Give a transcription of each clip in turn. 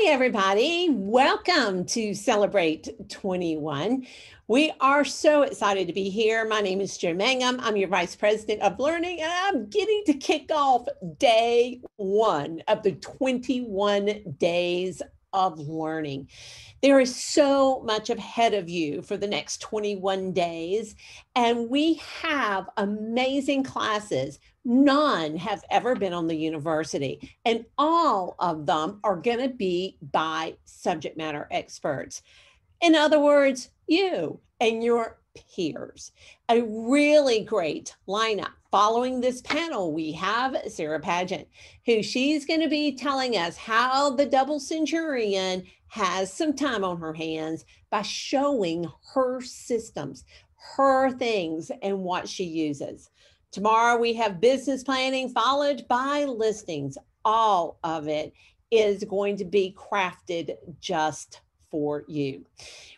Hi, everybody. Welcome to Celebrate 21. We are so excited to be here. My name is Jo Mangum. I'm your Vice President of Learning, and I'm getting to kick off day one of the 21 days of learning. There is so much ahead of you for the next 21 days, and we have amazing classes. None have ever been on the university, and all of them are going to be by subject matter experts. In other words, you and your peers. A really great lineup. Following this panel, we have Sarah Pageant, who she's going to be telling us how the double centurion has some time on her hands by showing her systems, her things, and what she uses. Tomorrow, we have business planning followed by listings. All of it is going to be crafted just for you.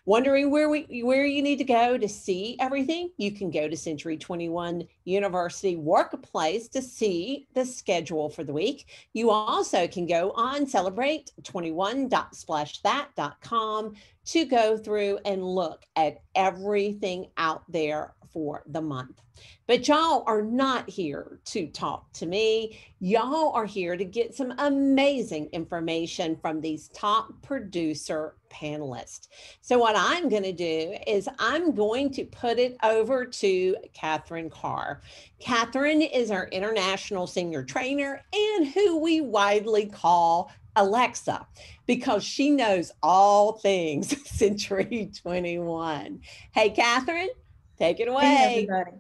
Wondering where you need to go to see everything? You can go to Century 21 University Workplace to see the schedule for the week. You also can go on celebrate21.splashthat.com to go through and look at everything out there for the month. But y'all are not here to talk to me. Y'all are here to get some amazing information from these top producer panelists. So what I'm going to do is I'm going to put it over to Catherine Carr. Catherine is our international senior trainer and who we widely call Alexa, because she knows all things Century 21. Hey, Catherine, take it away. Hey, everybody.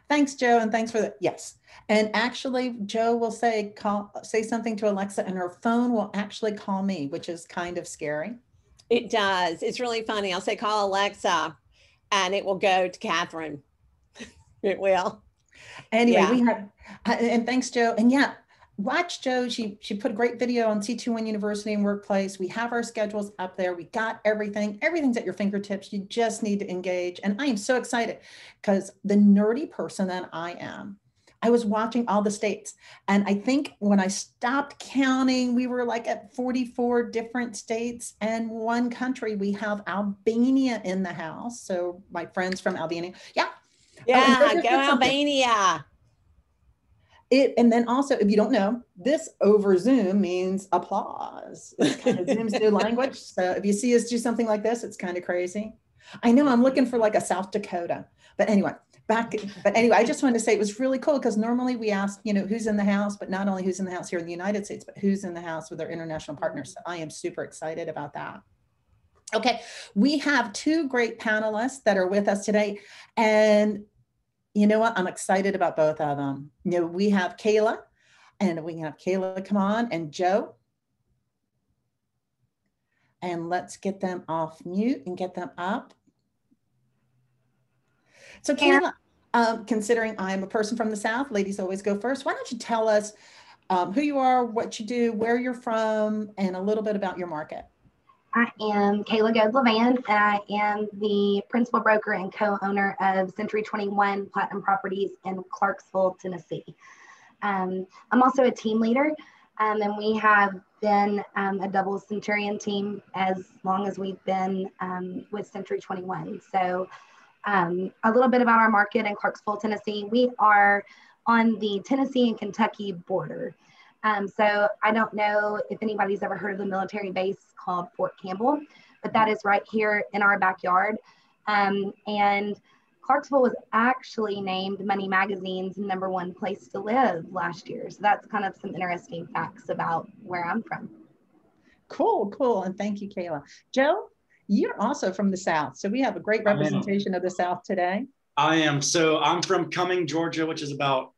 Thanks, Jo, and thanks for the yes. And actually, Jo will say something to Alexa, and her phone will actually call me, which is kind of scary. It does. It's really funny. I'll say call Alexa, and it will go to Catherine. It will. Anyway, we have, and thanks, Jo. And yeah, watch Jo. She put a great video on C21 University and Workplace. We have our schedules up there. We got everything. Everything's at your fingertips. You just need to engage. And I am so excited because the nerdy person that I am, I was watching all the states. And I think when I stopped counting, we were like at 44 different states and one country. We have Albania in the house. So my friends from Albania. Yeah. Yeah, go Albania. And then also, if you don't know, this over Zoom means applause. It's kind of Zoom's new language. So if you see us do something like this, it's kind of crazy. I know I'm looking for like a South Dakota, but anyway, I just wanted to say it was really cool because normally we ask, who's in the house, but not only who's in the house here in the United States, but who's in the house with our international partners. So I am super excited about that. Okay, we have two great panelists that are with us today. And you know what? I'm excited about both of them. We have Kayla, and we have Kayla come on, and Jo. And let's get them off mute and get them up. So Kayla, considering I'm a person from the South, ladies always go first. Why don't you tell us who you are, what you do, where you're from, and a little bit about your market. I am Kayla Goad-Levan, and I am the principal broker and co-owner of Century 21 Platinum Properties in Clarksville, Tennessee. I'm also a team leader, and we have been a double centurion team as long as we've been with Century 21. So a little bit about our market in Clarksville, Tennessee. We are on the Tennessee and Kentucky border. So I don't know if anybody's ever heard of the military base called Fort Campbell, but that is right here in our backyard. And Clarksville was actually named Money Magazine's #1 place to live last year. So that's kind of some interesting facts about where I'm from. Cool. And thank you, Kayla. Jo, you're also from the South. So we have a great representation of the South today. I am. So I'm from Cumming, Georgia, which is about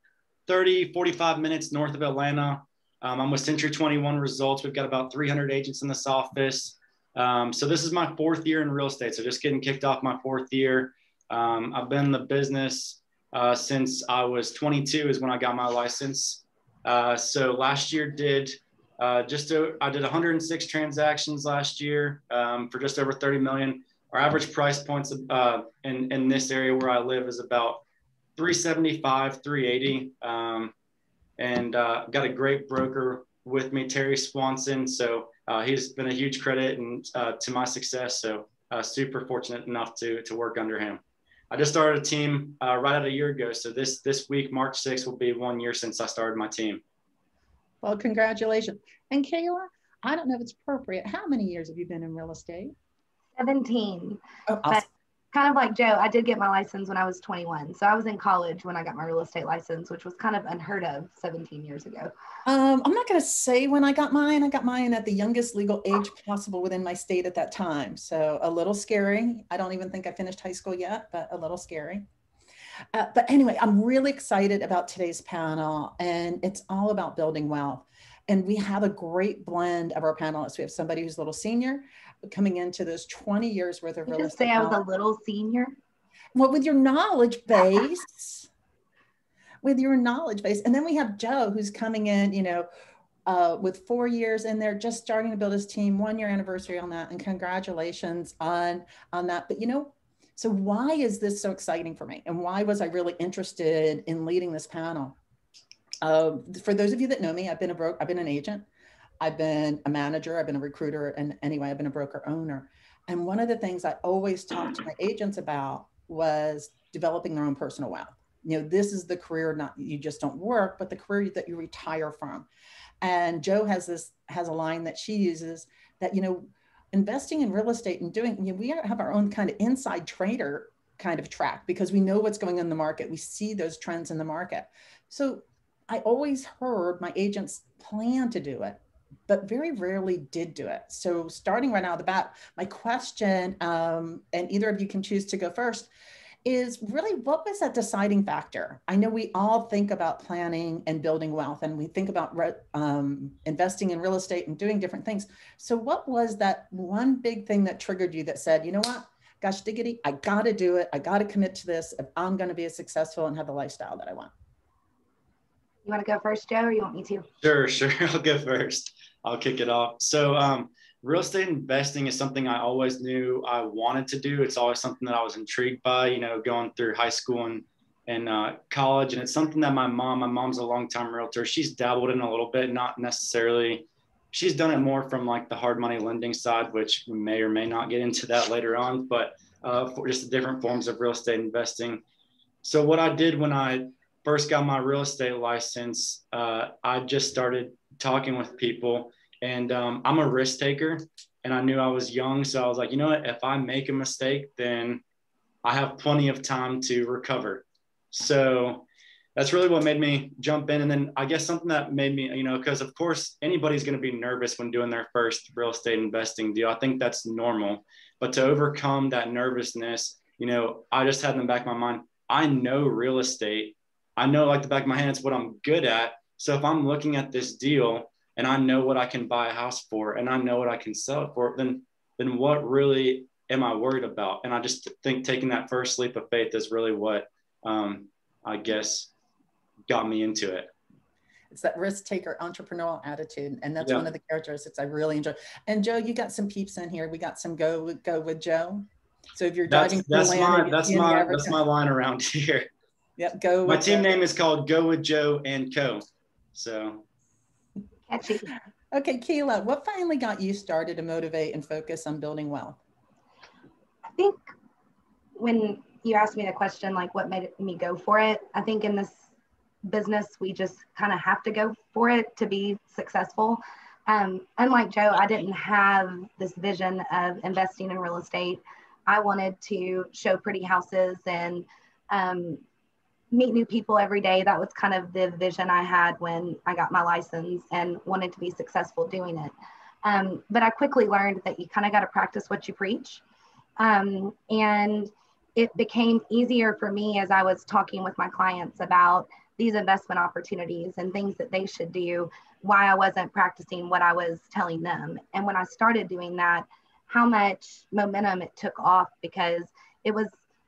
45 minutes north of Atlanta. I'm with Century 21 Results. We've got about 300 agents in this office. So this is my 4th year in real estate. So just getting kicked off my 4th year. I've been in the business since I was 22 is when I got my license. So last year I did 106 transactions last year for just over 30 million. Our average price points in this area where I live is about 375, 380. And got a great broker with me, Terry Swanson. So he's been a huge credit and to my success. So super fortunate enough to work under him. I just started a team right at a year ago. So this week, March 6th, will be 1 year since I started my team. Well, congratulations. And Kayla, I don't know if it's appropriate. How many years have you been in real estate? 17. Oh, awesome. But kind of like Joe, I did get my license when I was 21. So I was in college when I got my real estate license, which was kind of unheard of 17 years ago. I'm not going to say when I got mine. I got mine at the youngest legal age possible within my state at that time. So a little scary. I don't even think I finished high school yet, but a little scary. But anyway, I'm really excited about today's panel, and it's all about building wealth. And we have a great blend of our panelists. We have somebody who's a little senior coming into those 20 years worth of real estate. Just say I was a little senior. Well, with your knowledge base, and then we have Joe, who's coming in, with 4 years in there, just starting to build his team, 1 year anniversary on that, and congratulations on that. But so why is this so exciting for me, and why was I really interested in leading this panel? For those of you that know me, I've been an agent, I've been a manager, I've been a recruiter, and anyway, I've been a broker owner. And one of the things I always talked to my agents about was developing their own personal wealth. This is the career, not you just don't work, but the career that you retire from. And Joe has a line that she uses that, investing in real estate and we have our own kind of inside trader kind of track, because we know what's going on in the market. We see those trends in the market. So I always heard my agents plan to do it, but very rarely did do it. So starting right out of the bat, my question, and either of you can choose to go first, is really, what was that deciding factor? I know we all think about planning and building wealth, and we think about investing in real estate and doing different things. So what was that one big thing that triggered you that said, you know what, gosh diggity, I got to do it. I got to commit to this if I'm going to be successful and have the lifestyle that I want. You want to go first, Joe, or you want me to? Sure. I'll go first. I'll kick it off. So real estate investing is something I always knew I wanted to do. It's always something that I was intrigued by, going through high school and college. And it's something that my mom's a longtime realtor. She's dabbled in a little bit, not necessarily. She's done it more from like the hard money lending side, which we may or may not get into that later on, but for just the different forms of real estate investing. So what I did when I first got my real estate license, I just started talking with people, and I'm a risk taker, and I knew I was young. So I was like, you know what, if I make a mistake, then I have plenty of time to recover. So that's really what made me jump in. And then I guess something that made me, because of course anybody's going to be nervous when doing their first real estate investing deal. I think that's normal, but to overcome that nervousness, I just had in the back of my mind, I know real estate. I know like the back of my hand, it's what I'm good at. So if I'm looking at this deal and I know what I can buy a house for, and I know what I can sell it for, then what really am I worried about? And I just think taking that first leap of faith is really what I guess got me into it. It's that risk taker entrepreneurial attitude. And that's one of the characteristics I really enjoy. And Joe, you got some peeps in here. We got some go with Joe. So if you're driving, that's my line around here. Yep, my team name is called Go with Joe and Co. So catchy. Okay, Keila, what finally got you started to motivate and focus on building wealth? I think when you asked me the question, like what made me go for it, I think in this business, we just kind of have to go for it to be successful. Unlike Joe, I didn't have this vision of investing in real estate. I wanted to show pretty houses and meet new people every day. That was kind of the vision I had when I got my license and wanted to be successful doing it. But I quickly learned that you kind of got to practice what you preach. And it became easier for me as I was talking with my clients about these investment opportunities and things that they should do, why I wasn't practicing what I was telling them. And when I started doing that, how much momentum it took off, because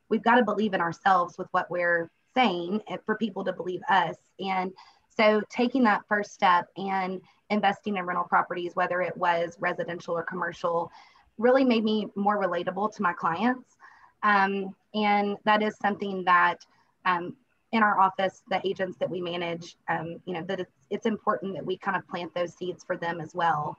we've got to believe in ourselves with what we're saying for people to believe us. And so taking that first step and investing in rental properties, whether it was residential or commercial, really made me more relatable to my clients. And that is something that in our office, the agents that we manage, that it's important that we kind of plant those seeds for them as well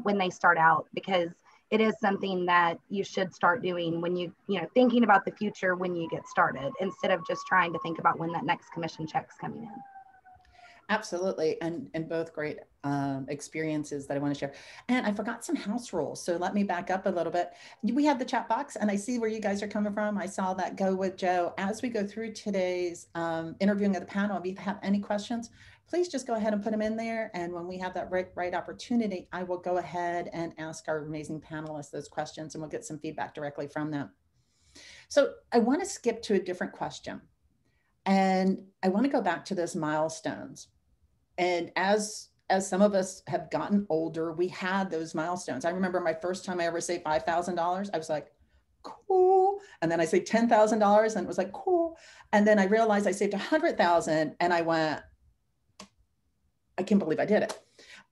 when they start out, because it is something that you should start doing when thinking about the future when you get started, instead of just trying to think about when that next commission check's coming in. Absolutely. And both great experiences that I want to share. And I forgot some house rules. So let me back up a little bit. We have the chat box and I see where you guys are coming from. I saw that go with Joe. As we go through today's interviewing of the panel, if you have any questions, please just go ahead and put them in there. And when we have that right opportunity, I will go ahead and ask our amazing panelists those questions and we'll get some feedback directly from them. So I want to skip to a different question. And I want to go back to those milestones. And as some of us have gotten older, we had those milestones. I remember my first time I ever saved $5,000. I was like, cool. And then I saved $10,000 and it was like, cool. And then I realized I saved 100,000 and I went, I can't believe I did it.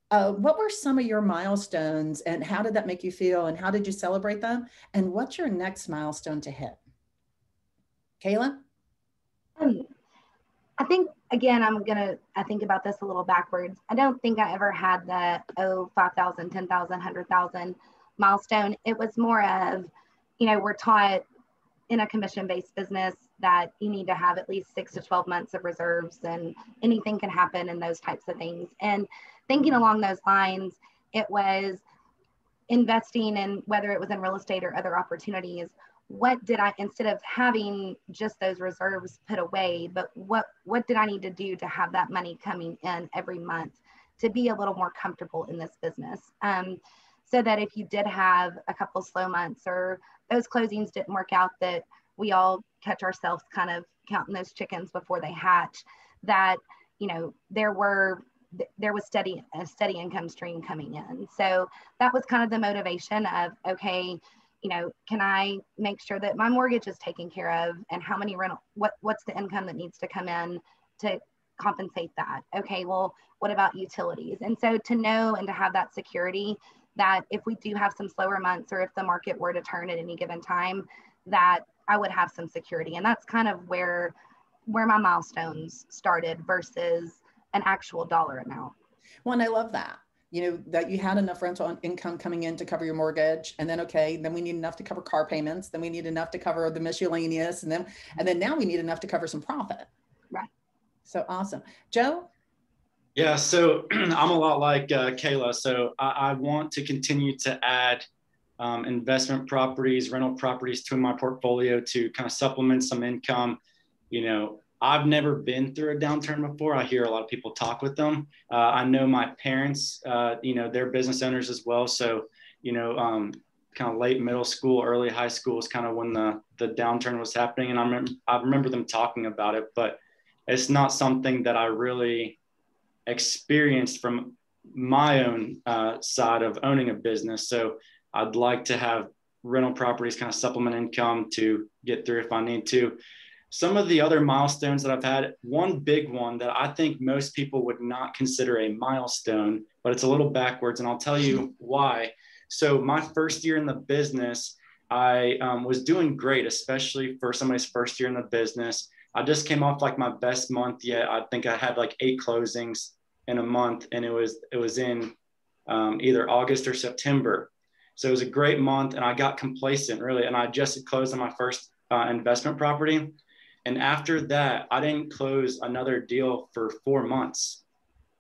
What were some of your milestones and how did that make you feel? And how did you celebrate them? And what's your next milestone to hit? Kayla? I think, again, I think about this a little backwards. I don't think I ever had the, 5,000, 10,000, 100,000 milestone. It was more of, we're taught in a commission-based business that you need to have at least 6 to 12 months of reserves and anything can happen and those types of things. And thinking along those lines, it was investing in, whether it was in real estate or other opportunities, what did I, instead of having just those reserves put away, but what did I need to do to have that money coming in every month to be a little more comfortable in this business? So that if you did have a couple slow months or those closings didn't work out, that we all catch ourselves kind of counting those chickens before they hatch, that, there was a steady income stream coming in. So that was kind of the motivation of, okay, can I make sure that my mortgage is taken care of, and how many what's the income that needs to come in to compensate that? Okay, well, what about utilities? And so to know and to have that security that if we do have some slower months, or if the market were to turn at any given time, that I would have some security. And that's kind of where my milestones started versus an actual dollar amount. Well, and I love that. That you had enough rental income coming in to cover your mortgage. And then, okay, then we need enough to cover car payments. Then we need enough to cover the miscellaneous. And then now we need enough to cover some profit. Right. So awesome. Joe? Yeah, so I'm a lot like Kayla. So I want to continue to add investment properties, rental properties to my portfolio to kind of supplement some income. I've never been through a downturn before. I hear a lot of people talk with them. I know my parents, they're business owners as well. So, kind of late middle school, early high school is kind of when the downturn was happening. And I remember them talking about it, but it's not something that I really experienced from my own side of owning a business. So I'd like to have rental properties kind of supplement income to get through if I need to. Some of the other milestones that I've had, one big one that I think most people would not consider a milestone, but it's a little backwards, and I'll tell you why. So my first year in the business, I was doing great, especially for somebody's first year in the business. I just came off like my best month yet. I think I had like 8 closings in a month, and it was in either August or September. So it was a great month, and I got complacent really, and I just closed on my first investment property. And after that, I didn't close another deal for 4 months.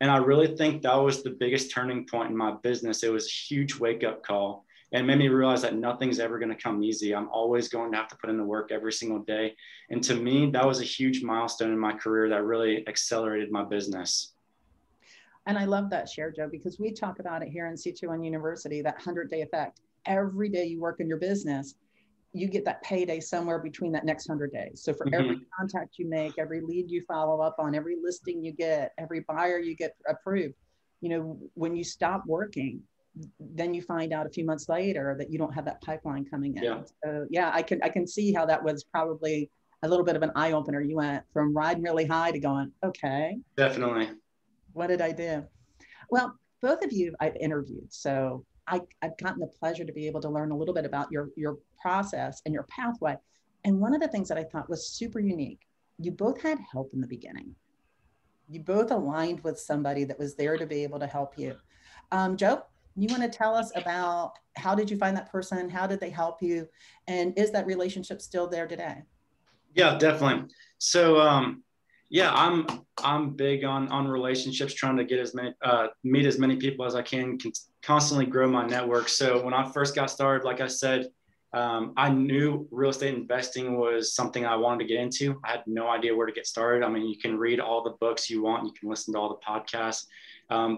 And I really think that was the biggest turning point in my business. It was a huge wake-up call and made me realize that nothing's ever going to come easy. I'm always going to have to put in the work every single day. And to me, that was a huge milestone in my career that really accelerated my business. And I love that share, Joe, because we talk about it here in C21 University, that 100-day effect. Every day you work in your business, you get that payday somewhere between that next 100 days. So for every contact you make, every lead you follow up on, every listing you get, every buyer you get approved, when you stop working, then you find out a few months later that you don't have that pipeline coming in. Yeah. So yeah, I can see how that was probably a little bit of an eye opener. You went from riding really high to going, okay. Definitely. What did I do? Well, both of you I've interviewed. So I've gotten the pleasure to be able to learn a little bit about your process and your pathway. And one of the things that I thought was super unique you both had help in the beginning. You both aligned with somebody that was there to be able to help you. Joe, you want to tell us about how did you find that person? How did they help you? And is that relationship still there today? Yeah, definitely. So, yeah, I'm big on relationships, trying to get as many meet as many people as I can constantly grow my network. So when I first got started, like I said, I knew real estate investing was something I wanted to get into. I had no idea where to get started. I mean, you can read all the books you want, you can listen to all the podcasts,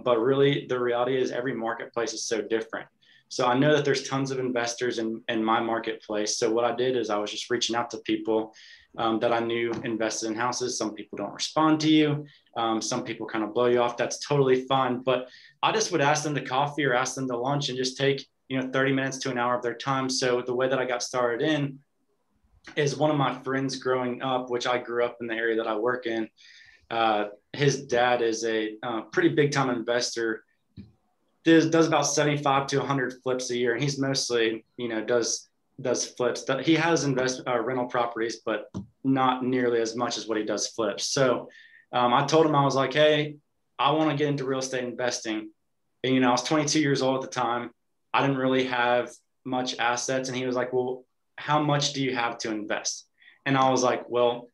but really the reality is every marketplace is so different. So I know that there's tons of investors in my marketplace. So what I did is I was just reaching out to people that I knew invested in houses. Some people don't respond to you. Some people kind of blow you off. That's totally fine. But I just would ask them to coffee or ask them to lunch and just take, 30 minutes to an hour of their time. So the way that I got started in is one of my friends growing up, which I grew up in the area that I work in. His dad is a pretty big time investor. Does about 75 to 100 flips a year. And he's mostly, does flips. He has rental properties, but not nearly as much as what he does flips. So I told him, I was like, hey, I want to get into real estate investing. And, I was 22 years old at the time. I didn't really have much assets. And he was like, well, how much do you have to invest? And I was like, well,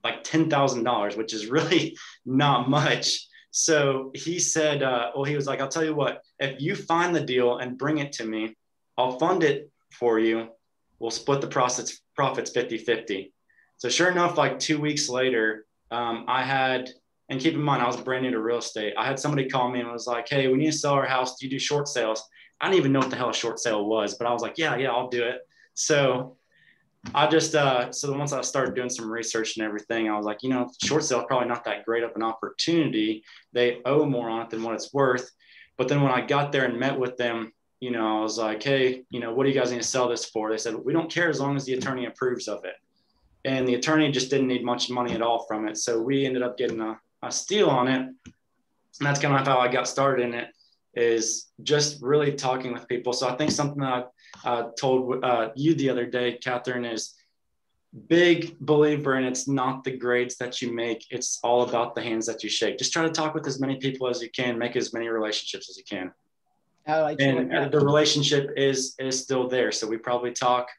like $10,000, which is really not much. So he said, he was like, I'll tell you what, if you find the deal and bring it to me, I'll fund it for you. We'll split the profits 50-50. So sure enough, like 2 weeks later, and keep in mind, I was brand new to real estate. I had somebody call me and was like, hey, we need to sell our house. Do you do short sales? I didn't even know what the hell a short sale was, but I was like, yeah, I'll do it. So I just, so once I started doing some research and everything, I was like, short sale is probably not that great of an opportunity. They owe more on it than what it's worth. But then when I got there and met with them, I was like, hey, what do you guys need to sell this for? They said, we don't care as long as the attorney approves of it. And the attorney just didn't need much money at all from it. So we ended up getting a steal on it. And that's kind of how I got started in it, is just really talking with people. So I think something that I told you the other day, Catherine, is big believer in it's not the grades that you make. It's all about the hands that you shake. Just try to talk with as many people as you can, make as many relationships as you can. Oh, and the relationship is still there. So we probably talk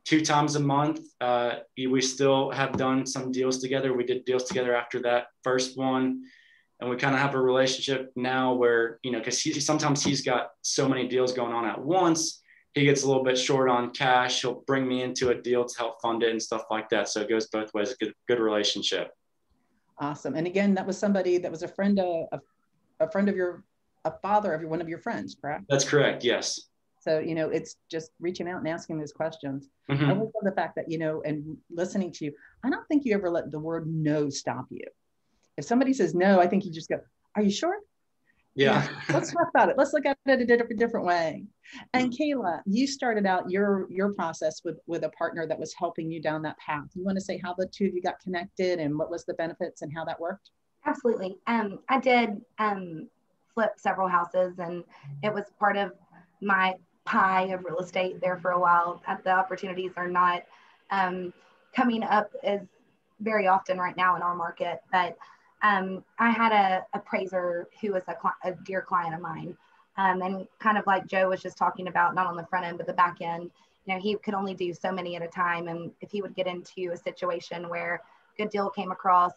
2 times a month. We still have done some deals together. We did deals together after that first one. And we kind of have a relationship now where, because sometimes he's got so many deals going on at once, he gets a little bit short on cash. He'll bring me into a deal to help fund it and stuff like that. So it goes both ways, a good relationship. Awesome. And again, that was somebody that was a father of one of your friends, correct? That's correct. Yes. So, it's just reaching out and asking those questions. Mm-hmm. I love the fact that, and listening to you, I don't think you ever let the word no stop you. If somebody says no, I think you just go, are you sure? Yeah. Let's talk about it. Let's look at it a different way. And Kayla, you started out your process with a partner that was helping you down that path. You want to say how the two of you got connected and what was the benefits and how that worked? Absolutely. I did flip several houses, and it was part of my pie of real estate there for a while. The opportunities are not coming up as very often right now in our market, but I had a appraiser who was a dear client of mine, and kind of like Joe was just talking about, not on the front end, but the back end, he could only do so many at a time. And if he would get into a situation where a good deal came across,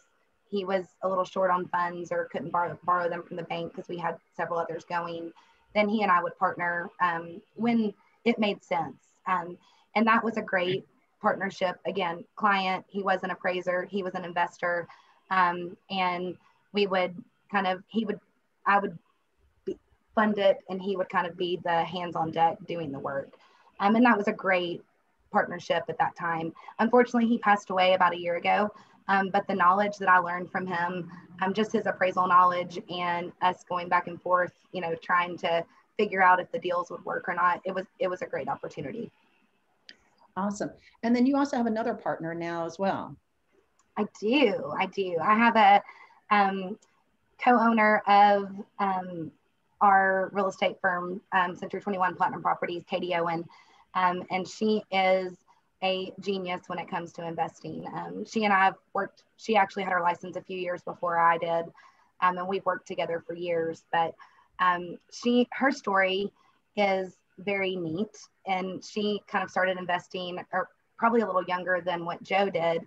he was a little short on funds or couldn't borrow them from the bank because we had several others going, then he and I would partner when it made sense. And that was a great partnership. Again, client, he was an appraiser, he was an investor. And we would I would fund it, and he would kind of be the hands on deck doing the work. And that was a great partnership at that time. Unfortunately, he passed away about a year ago. But the knowledge that I learned from him, just his appraisal knowledge and us going back and forth, trying to figure out if the deals would work or not, it was a great opportunity. Awesome. And then you also have another partner now as well. I do. I have a co-owner of our real estate firm, Century 21 Platinum Properties, Katie Owen, and she is a genius when it comes to investing. She and I have worked, she actually had her license a few years before I did. And we've worked together for years, but her story is very neat, and she kind of started investing, or probably a little younger than what Joe did.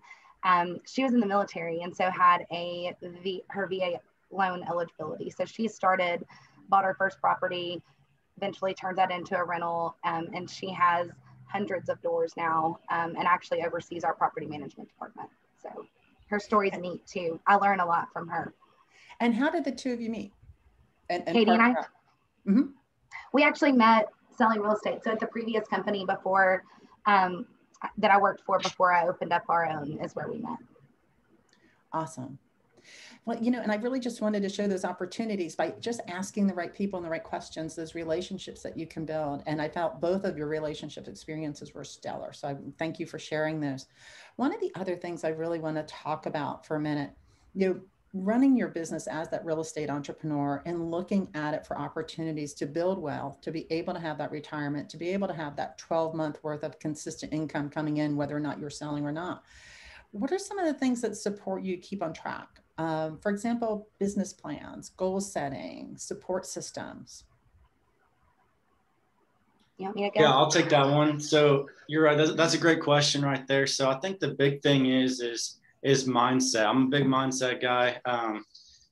She was in the military, and so had her VA loan eligibility. So she bought her first property, eventually turned that into a rental, and she has hundreds of doors now, and actually oversees our property management department. So her story's neat too. I learn a lot from her. And how did the two of you meet? Katie and I, mm-hmm. We actually met selling real estate. So at the previous company before, that I worked for before I opened up our own, is where we met. Awesome. Well, and I really just wanted to show those opportunities by just asking the right people and the right questions, those relationships that you can build. And I felt both of your relationship experiences were stellar. So I thank you for sharing those. One of the other things I really want to talk about for a minute, running your business as that real estate entrepreneur and looking at it for opportunities to build wealth, to be able to have that retirement, to be able to have that 12-month worth of consistent income coming in, whether or not you're selling or not. What are some of the things that support you keep on track? For example, business plans, goal setting, support systems. You want me to go? Yeah, I'll take that one. So you're right. That's a great question right there. So I think the big thing is mindset. I'm a big mindset guy.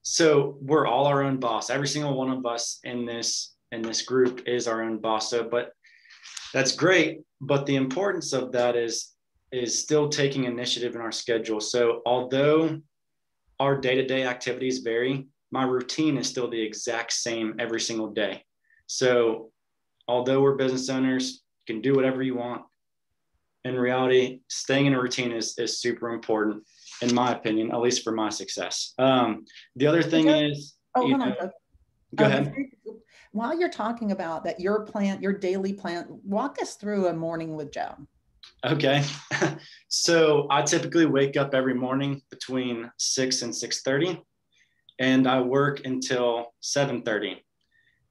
So we're all our own boss. Every single one of us in this group is our own boss. So, but that's great. But the importance of that is still taking initiative in our schedule. So although our day-to-day activities vary, my routine is still the exact same every single day. So although we're business owners, you can do whatever you want. In reality, staying in a routine is super important, in my opinion, at least for my success. The other thing is, hold on. Go ahead. While you're talking about that, your daily plan, walk us through a morning with Joe. Okay. So I typically wake up every morning between 6 and 6:30, and I work until 7:30.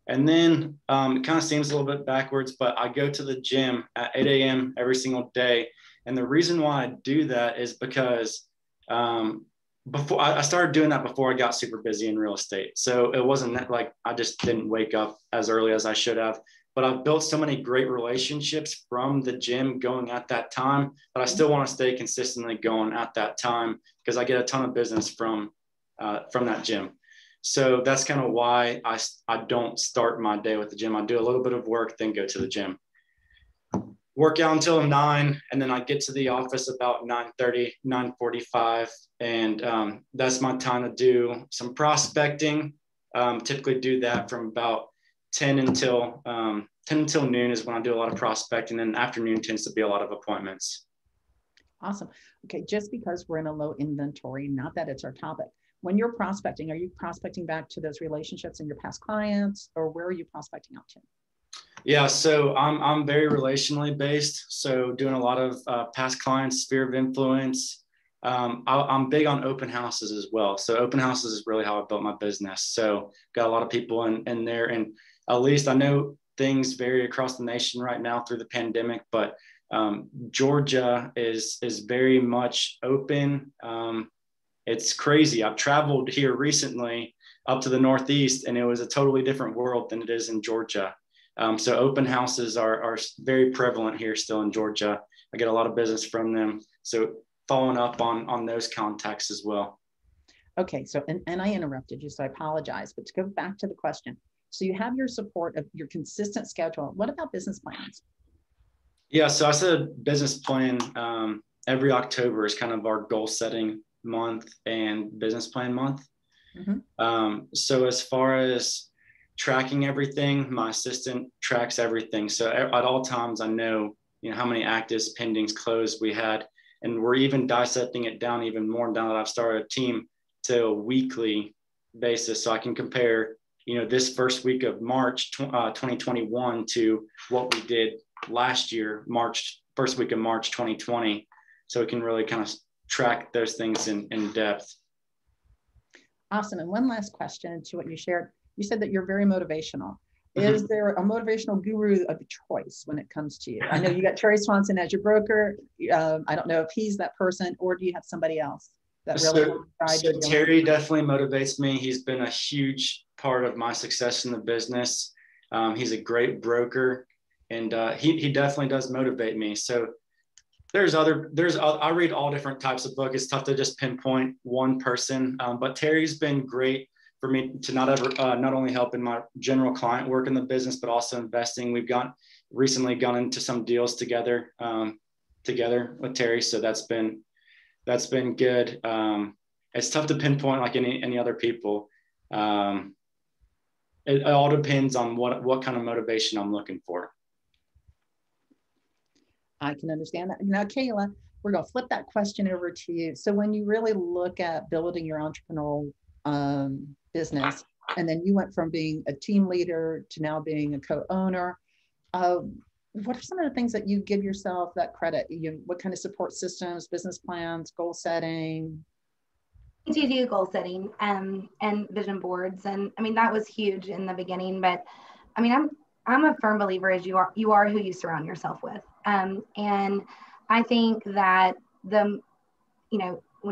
And then it kind of seems a little bit backwards, but I go to the gym at 8 a.m. every single day. And the reason why I do that is because before I started doing that before I got super busy in real estate. So it wasn't like I just didn't wake up as early as I should have. But I've built so many great relationships from the gym going at that time, but I still want to stay consistently going at that time because I get a ton of business from that gym. So that's kind of why I don't start my day with the gym. I do a little bit of work, then go to the gym. Work out until 9, and then I get to the office about 9:30, 9:45, and that's my time to do some prospecting. Typically do that from about 10 until noon is when I do a lot of prospecting, and afternoon tends to be a lot of appointments. Awesome. Okay, just because we're in a low inventory, not that it's our topic. When you're prospecting, are you prospecting back to those relationships and your past clients, or where are you prospecting out to? Yeah, so I'm very relationally based. So doing a lot of past clients, sphere of influence. I'm big on open houses as well. So open houses is really how I built my business. So got a lot of people in there, and at least I know things vary across the nation right now through the pandemic, but Georgia is very much open. It's crazy. I've traveled here recently up to the Northeast, and it was a totally different world than it is in Georgia. So open houses are very prevalent here still in Georgia. I get a lot of business from them. So following up on those contacts as well. Okay. So, and I interrupted you, so I apologize, but to go back to the question. So you have your support of your consistent schedule. What about business plans? Yeah. So I said business plan every October is kind of our goal setting month and business plan month. Mm-hmm. So as far as tracking everything, my assistant tracks everything. So at all times, I know, how many actives, pendings, closed we had, and we're even dissecting it down even more now that I've started a team to a weekly basis. So I can compare, this first week of March 2021 to what we did last year, first week of March 2020. So we can really kind of track those things in depth. Awesome. And one last question to what you shared. You said that you're very motivational. Is there a motivational guru of choice when it comes to you? I know you got Terry Swanson as your broker. I don't know if he's that person, or do you have somebody else that really so Terry definitely motivates me. He's been a huge part of my success in the business. He's a great broker, and he definitely does motivate me. So I read all different types of books. It's tough to just pinpoint one person, but Terry's been great for me to not only help in my general client work in the business, but also investing. We've recently gone into some deals together with Terry. So that's been good. It's tough to pinpoint like any other people. It all depends on what kind of motivation I'm looking for. I can understand that. Now, Kayla, we're going to flip that question over to you. So when you really look at building your entrepreneurial business, and then you went from being a team leader to now being a co-owner, what are some of the things that you give yourself that credit? What kind of support systems, business plans, goal setting? To do goal setting and vision boards. And I mean, that was huge in the beginning, but I mean, I'm a firm believer as you are who you surround yourself with. And I think that when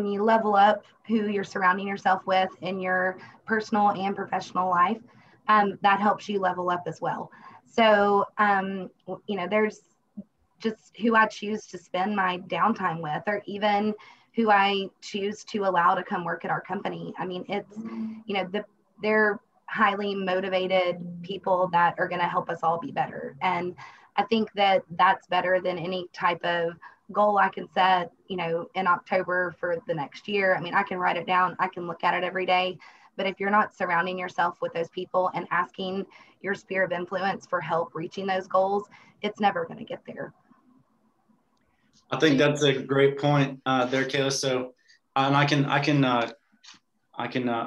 you level up who you're surrounding yourself with in your personal and professional life, that helps you level up as well. So, there's just who I choose to spend my downtime with, or even who I choose to allow to come work at our company. I mean, it's, they're highly motivated people that are going to help us all be better. And I think that that's better than any type of goal I can set, in October for the next year. I mean, I can write it down, I can look at it every day, but if you're not surrounding yourself with those people and asking your sphere of influence for help reaching those goals, it's never going to get there. I think that's a great point there, Kayla. So, and I can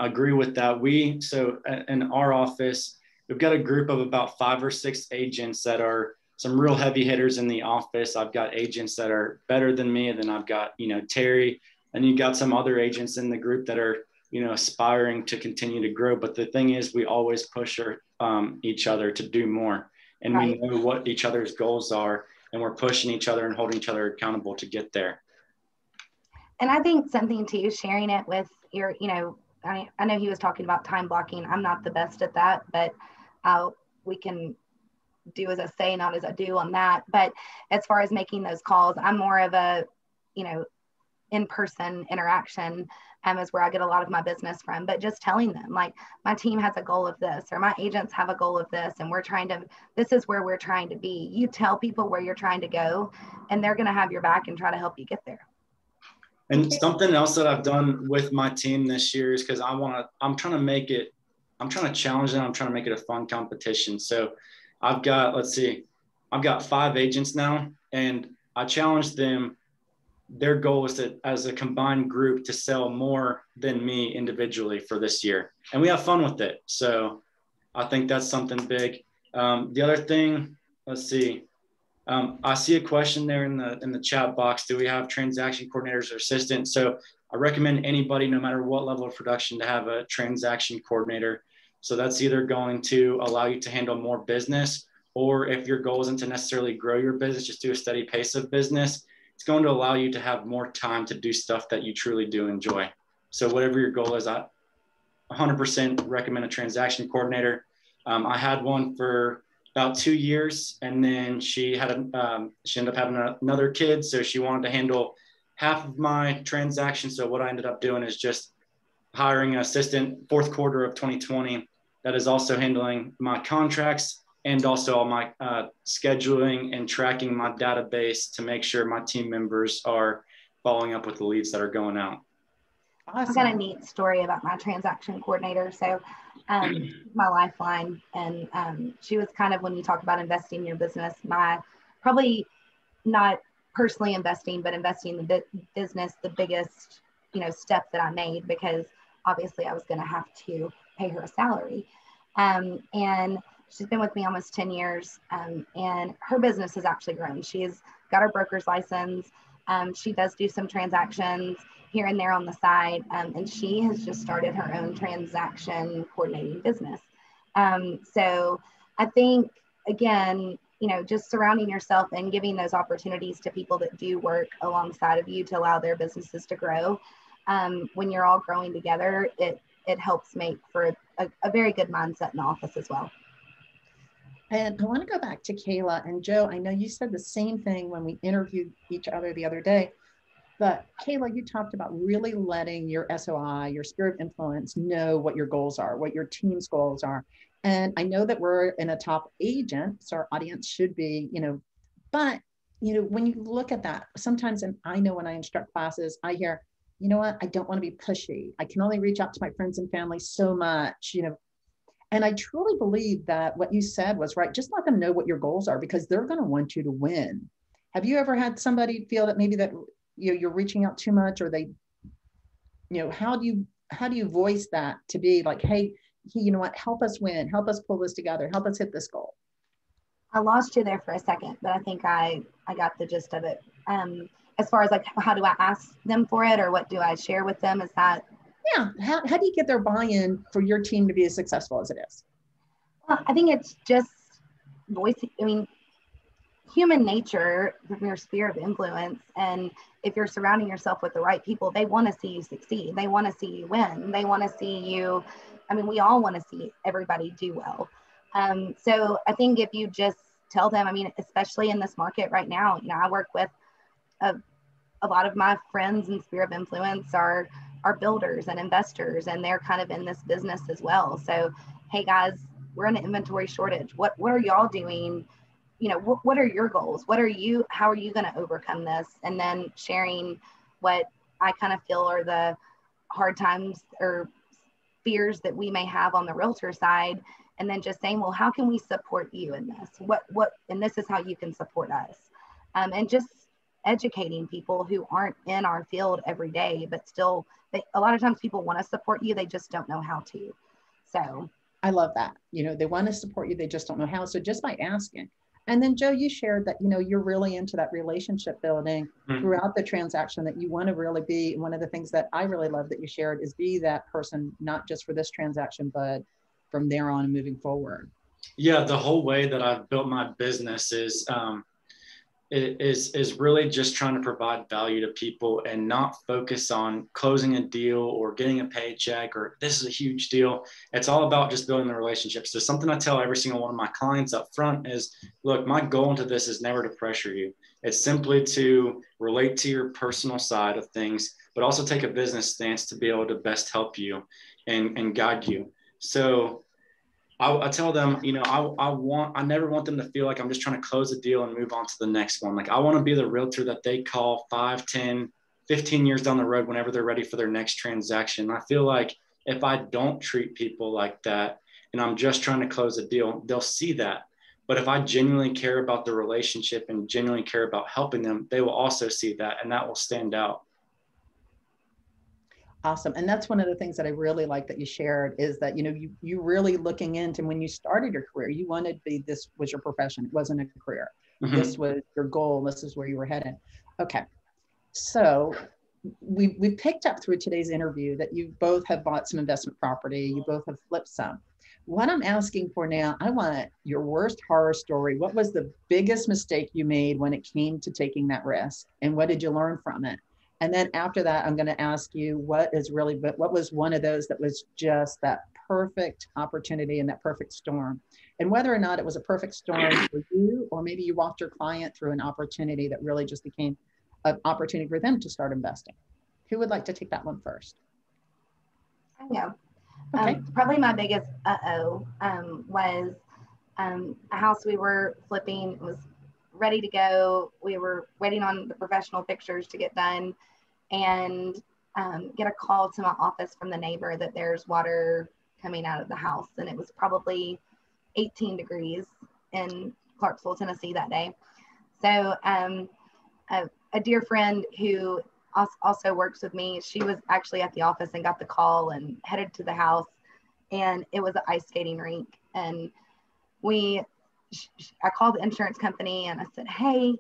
agree with that. So in our office, we've got a group of about 5 or 6 agents that are some real heavy hitters in the office. I've got agents that are better than me, and then I've got, Terry, and you've got some other agents in the group that are, aspiring to continue to grow. But the thing is, we always push each other to do more, and right. We know what each other's goals are, and we're pushing each other and holding each other accountable to get there. And I think something too, sharing it with your, I know he was talking about time blocking. I'm not the best at that, but we can do as I say, not as I do on that. But as far as making those calls, I'm more of a, in-person interaction is where I get a lot of my business from. But just telling them, like, my team has a goal of this, or my agents have a goal of this, and this is where we're trying to be. You tell people where you're trying to go, and they're going to have your back and try to help you get there. And something else that I've done with my team this year is because I'm trying to challenge them. I'm trying to make it a fun competition. So I've got 5 agents now, and I challenged them. Their goal is to, as a combined group, to sell more than me individually for this year. And we have fun with it. So I think that's something big. The other thing, let's see. I see a question there in the chat box. Do we have transaction coordinators or assistants? So I recommend anybody, no matter what level of production, to have a transaction coordinator. So that's either going to allow you to handle more business, or if your goal isn't to necessarily grow your business, just do a steady pace of business, it's going to allow you to have more time to do stuff that you truly do enjoy. So whatever your goal is, I 100% recommend a transaction coordinator. I had one for about 2 years, and then she ended up having another kid. So she wanted to handle half of my transactions. So what I ended up doing is just hiring an assistant fourth quarter of 2020 that is also handling my contracts and also all my scheduling and tracking my database to make sure my team members are following up with the leads that are going out. Awesome. I've got a neat story about my transaction coordinator. So my lifeline, and she was kind of, when you talk about investing in your business, probably not personally investing, but investing in the business, the biggest, step that I made, because obviously I was going to have to pay her a salary. And she's been with me almost 10 years, and her business has actually grown. She's got her broker's license. She does do some transactions here and there on the side, and she has just started her own transaction coordinating business. So I think, again, just surrounding yourself and giving those opportunities to people that do work alongside of you to allow their businesses to grow. When you're all growing together, it helps make for a very good mindset in the office as well. And I want to go back to Kayla and Joe. I know you said the same thing when we interviewed each other the other day, but Kayla, you talked about really letting your SOI, your sphere of influence, know what your goals are, what your team's goals are. And I know that we're in a top agent, so our audience should be, but, when you look at that, sometimes, and I know when I instruct classes, I hear, you know what, I don't want to be pushy. I can only reach out to my friends and family so much, And I truly believe that what you said was right. Just let them know what your goals are, because they're going to want you to win. Have you ever had somebody feel that maybe that you're reaching out too much, or they, how do you voice that to be like, hey, you know what, help us win, help us pull this together, help us hit this goal? I lost you there for a second, but I think I got the gist of it. As far as like, how do I ask them for it, or what do I share with them? Is that? Yeah. How do you get their buy-in for your team to be as successful as it is? Well, I think it's just voicing, human nature from your sphere of influence. And if you're surrounding yourself with the right people, they want to see you succeed. They want to see you win. They want to see you. We all want to see everybody do well. So I think if you just tell them, especially in this market right now, I work with a lot of my friends in sphere of influence are builders and investors, and they're kind of in this business as well. So, hey guys, we're in an inventory shortage. What are y'all doing? What are your goals? How are you going to overcome this? And then sharing what I kind of feel are the hard times or fears that we may have on the realtor side. And then just saying, well, how can we support you in this? And this is how you can support us. And just educating people who aren't in our field every day, but still, a lot of times people want to support you. They just don't know how to. So I love that. They want to support you. They just don't know how. So just by asking. And then Joe, you shared that, you're really into that relationship building throughout the transaction, that you want to really be. One of the things that I really love that you shared is be that person, not just for this transaction, but from there on and moving forward. Yeah. The whole way that I've built my business is really just trying to provide value to people and not focus on closing a deal or getting a paycheck or this is a huge deal. It's all about just building the relationships. So something I tell every single one of my clients up front is, look, my goal into this is never to pressure you. It's simply to relate to your personal side of things, but also take a business stance to be able to best help you and guide you. So I tell them, I never want them to feel like I'm just trying to close a deal and move on to the next one. Like I want to be the realtor that they call 5, 10, 15 years down the road, whenever they're ready for their next transaction. I feel like if I don't treat people like that and I'm just trying to close a deal, they'll see that. But if I genuinely care about the relationship and genuinely care about helping them, they will also see that, and that will stand out. Awesome. And that's one of the things that I really like that you shared is that, you really looking into when you started your career, you wanted to be, this was your profession. It wasn't a career. Mm-hmm. This was your goal. This is where you were headed. Okay. So we picked up through today's interview that you both have bought some investment property. You both have flipped some. What I'm asking for now, I want your worst horror story. What was the biggest mistake you made when it came to taking that risk? And what did you learn from it? And then after that, I'm going to ask you what was one of those that was just that perfect opportunity and that perfect storm, and whether or not it was a perfect storm for you, or maybe you walked your client through an opportunity that really just became an opportunity for them to start investing. Who would like to take that one first? I know. Okay. Probably my biggest was a house we were flipping. It was ready to go. We were waiting on the professional pictures to get done and get a call to my office from the neighbor that there's water coming out of the house. And it was probably 18 degrees in Clarksville, Tennessee that day. So a dear friend who also works with me, she was actually at the office and got the call and headed to the house. And it was an ice skating rink. And I called the insurance company and I said, hey,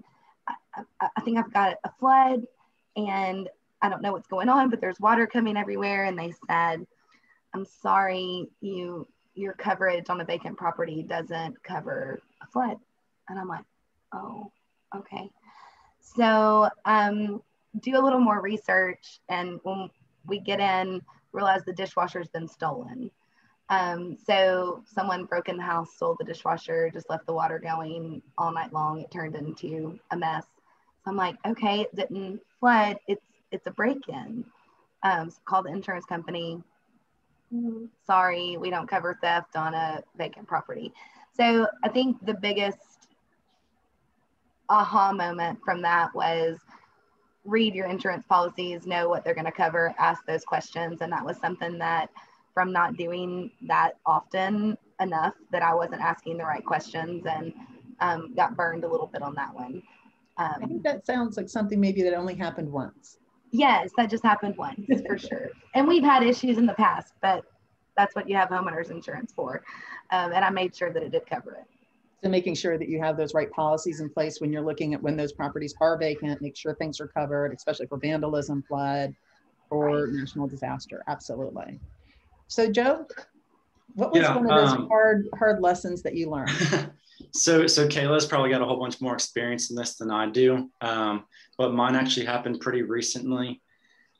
I think I've got a flood and I don't know what's going on, but there's water coming everywhere. And they said, I'm sorry, you your coverage on a vacant property doesn't cover a flood. And I'm like, oh, okay. So do a little more research, and when we get in, realize the dishwasher's been stolen. So someone broke in the house, stole the dishwasher, just left the water going all night long. It turned into a mess. So I'm like, okay, it didn't flood. It's a break-in. So call the insurance company. Sorry, we don't cover theft on a vacant property. So I think the biggest aha moment from that was read your insurance policies, know what they're going to cover, ask those questions. And that was something that, from not doing that often enough, that I wasn't asking the right questions, and got burned a little bit on that one. I think that sounds like something maybe that only happened once. Yes, that just happened once for sure. And we've had issues in the past, but that's what you have homeowners insurance for. And I made sure that it did cover it. So making sure that you have those right policies in place when you're looking at when those properties are vacant, make sure things are covered, especially for vandalism, flood, or national disaster. Absolutely. So Joe, what was one of those hard lessons that you learned? So Kayla's probably got a whole bunch more experience in this than I do. But mine actually happened pretty recently.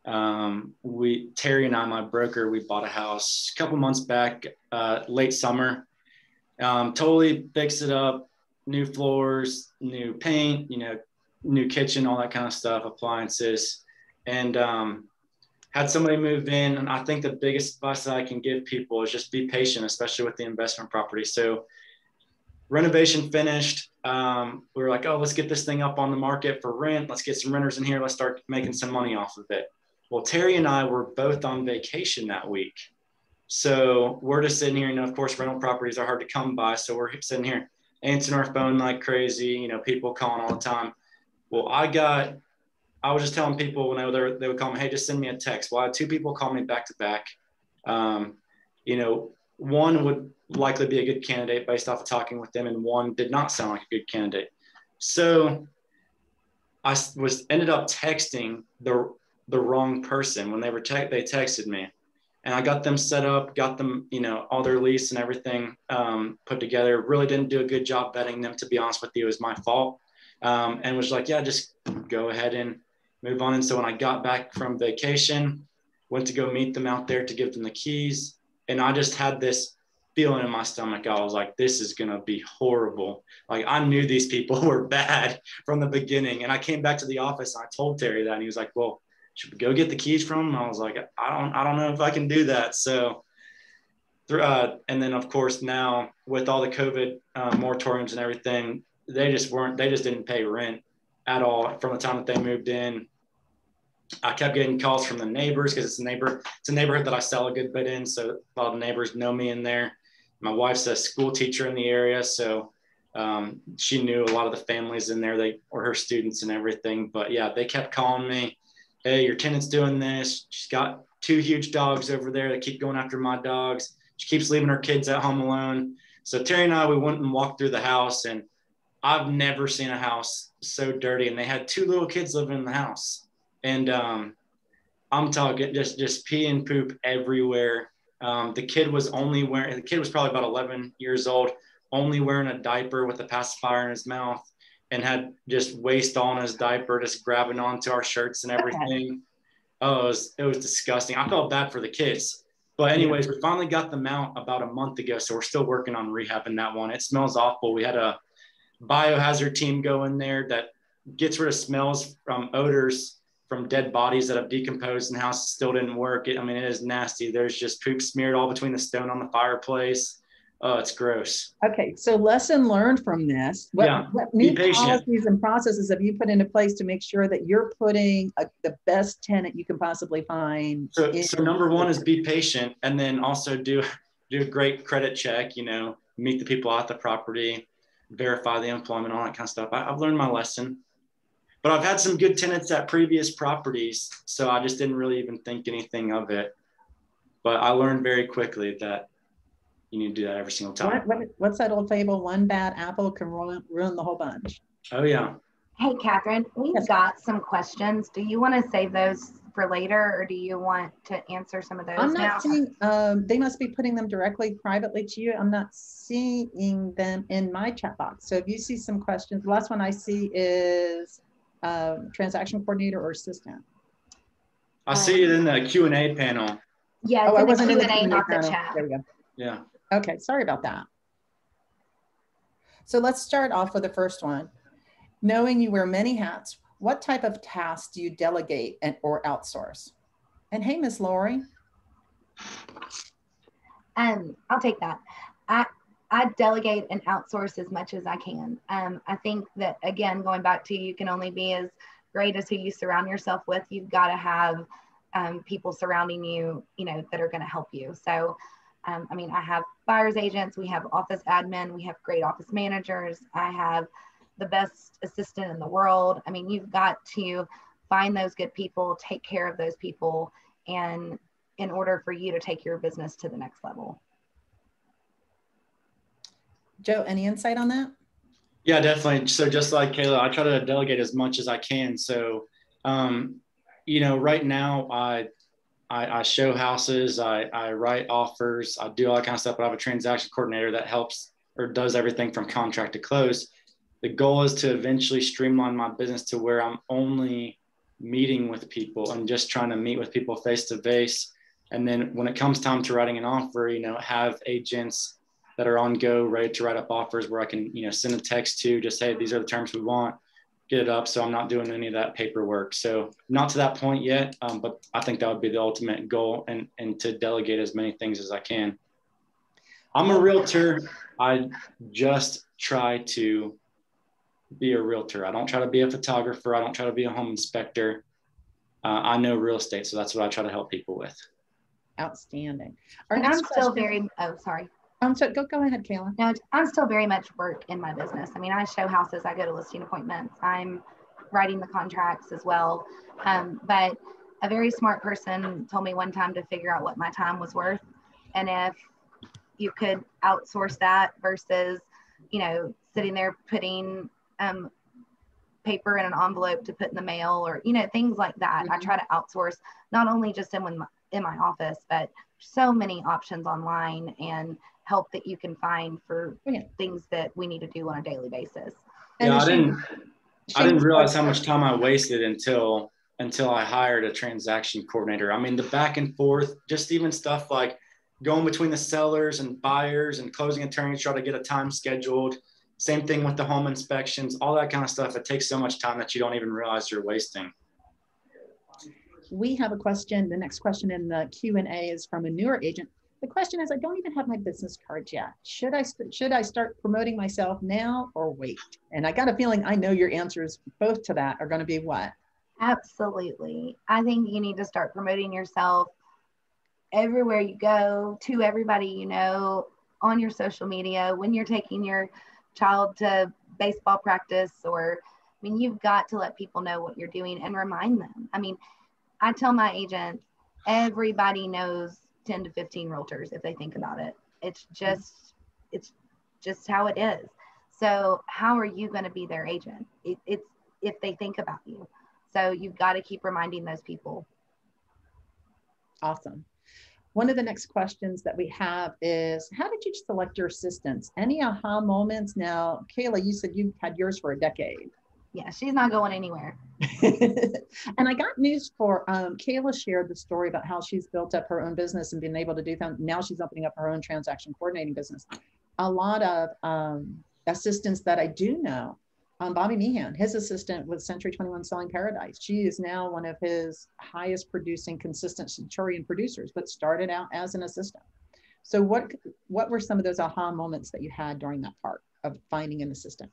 Terry and I, my broker, we bought a house a couple months back, late summer. Totally fixed it up, new floors, new paint, new kitchen, all that kind of stuff, appliances, and had somebody move in. And I think the biggest advice that I can give people is just be patient, especially with the investment property. So renovation finished. We were like, oh, let's get this thing up on the market for rent. Let's get some renters in here. Let's start making some money off of it. Well, Terry and I were both on vacation that week. So we're just sitting here, of course, rental properties are hard to come by. So we're sitting here answering our phone like crazy, people calling all the time. Well, I was just telling people when they would call me, hey, just send me a text. Well, I had two people call me back to back. One would likely be a good candidate based off of talking with them, and one did not sound like a good candidate. So I ended up texting the wrong person when they texted me. And I got them set up, got them, all their lease and everything put together. Really didn't do a good job vetting them, to be honest with you. It was my fault. And was like, yeah, just go ahead and move on. And so when I got back from vacation, went to go meet them out there to give them the keys. And I just had this feeling in my stomach. I was like, this is going to be horrible. Like, I knew these people were bad from the beginning. And I came back to the office and I told Terry that, and he was like, well, should we go get the keys from him? I was like, I don't know if I can do that. So, and then of course now with all the COVID moratoriums and everything, they just didn't pay rent at all from the time that they moved in. I kept getting calls from the neighbors because it's a neighborhood that I sell a good bit in. So a lot of neighbors know me in there. My wife's a school teacher in the area. So she knew a lot of the families in there. They were her students and everything. But yeah, they kept calling me. Hey, your tenant's doing this. She's got 2 huge dogs over there that keep going after my dogs. She keeps leaving her kids at home alone. So Terry and I, we went and walked through the house, and I've never seen a house so dirty. And they had 2 little kids living in the house. And I'm talking just pee and poop everywhere. The kid was probably about 11 years old, only wearing a diaper with a pacifier in his mouth, and had just waste on his diaper, just grabbing onto our shirts and everything. Oh, it was disgusting. I felt bad for the kids. But anyways, we finally got them out about a month ago. So we're still working on rehabbing that one. It smells awful. We had a biohazard team go in there that gets rid of smells from odors from dead bodies that have decomposed in the house. Still didn't work. It is nasty. There's just poop smeared all between the stone on the fireplace. Oh, it's gross. Okay, so lesson learned from this. What new policies and processes have you put into place to make sure that you're putting the best tenant you can possibly find? So number one is be patient, and then also do a great credit check, meet the people at the property, verify the employment, all that kind of stuff. I've learned my lesson. But I've had some good tenants at previous properties, so I just didn't really even think anything of it. But I learned very quickly that you need to do that every single time. What's that old fable? One bad apple can ruin the whole bunch. Oh, yeah. Hey, Catherine, we've got some questions. Do you want to save those for later, or do you want to answer some of those I'm now? not seeing, they must be putting them directly privately to you. I'm not seeing them in my chat box. So if you see some questions, the last one I see is transaction coordinator or assistant. I see it in the Q&A panel. Yeah, Oh, I it's wasn't in in the the Q&A, Q&A not the panel. chat. There we go. Yeah. Okay, sorry about that. So let's start off with the first one. Knowing you wear many hats, what type of tasks do you delegate or outsource? And hey, Miss Lori. I'll take that. I delegate and outsource as much as I can. I think that, again, going back to, you can only be as great as who you surround yourself with. You've got to have people surrounding you, that are going to help you. So, I mean, I have buyer's agents, we have office admin, we have great office managers. I have the best assistant in the world. I mean, you've got to find those good people, take care of those people, and in order for you to take your business to the next level. Joe, any insight on that? Yeah, definitely. So just like Kayla, I try to delegate as much as I can. So, right now I show houses, I write offers, I do all that kind of stuff, but I have a transaction coordinator that helps or does everything from contract to close. The goal is to eventually streamline my business to where I'm only meeting with people and just trying to meet with people face to face. And then when it comes time to writing an offer, have agents that are on go, ready to write up offers where I can, send a text to just, hey, these are the terms we want, get it up. So I'm not doing any of that paperwork. So not to that point yet, but I think that would be the ultimate goal, and to delegate as many things as I can. I'm a realtor. I just try to be a realtor. I don't try to be a photographer. I don't try to be a home inspector. I know real estate, so that's what I try to help people with. Outstanding. And I'm still very, oh, sorry. So go ahead, Kayla. No, I'm still very much work in my business. I mean, I show houses, I go to listing appointments, I'm writing the contracts as well. But a very smart person told me one time to figure out what my time was worth. And if you could outsource that versus, sitting there putting paper in an envelope to put in the mail, or, things like that. I try to outsource, not only just in my office, but so many options online and help that you can find for things that we need to do on a daily basis. Yeah, I didn't realize how much time I wasted until I hired a transaction coordinator. I mean, the back and forth, just even stuff like going between the sellers and buyers and closing attorneys, try to get a time scheduled. Same thing with the home inspections, all that kind of stuff. It takes so much time that you don't even realize you're wasting. We have a question. The next question in the Q&A is from a newer agent. The question is, I don't even have my business cards yet. Should I start promoting myself now or wait? And I got a feeling I know your answers both to that are going to be what? Absolutely. I think you need to start promoting yourself everywhere you go, to everybody you know, on your social media, when you're taking your child to baseball practice, or, I mean, you've got to let people know what you're doing and remind them. I mean, I tell my agents, everybody knows 10 to 15 realtors if they think about it. It's just how it is. So how are you going to be their agent? It's if they think about you. So you've got to keep reminding those people. Awesome. One of the next questions that we have is, how did you select your assistants? Any aha moments? Now, Kayla, you said you've had yours for a decade. Yeah, she's not going anywhere. And I got news for Kayla shared the story about how she's built up her own business and been able to do that. Now she's opening up her own transaction coordinating business. A lot of assistants that I do know, Bobby Meehan, his assistant with Century 21 Selling Paradise. She is now one of his highest producing consistent Centurion producers, but started out as an assistant. So what were some of those aha moments that you had during that part of finding an assistant?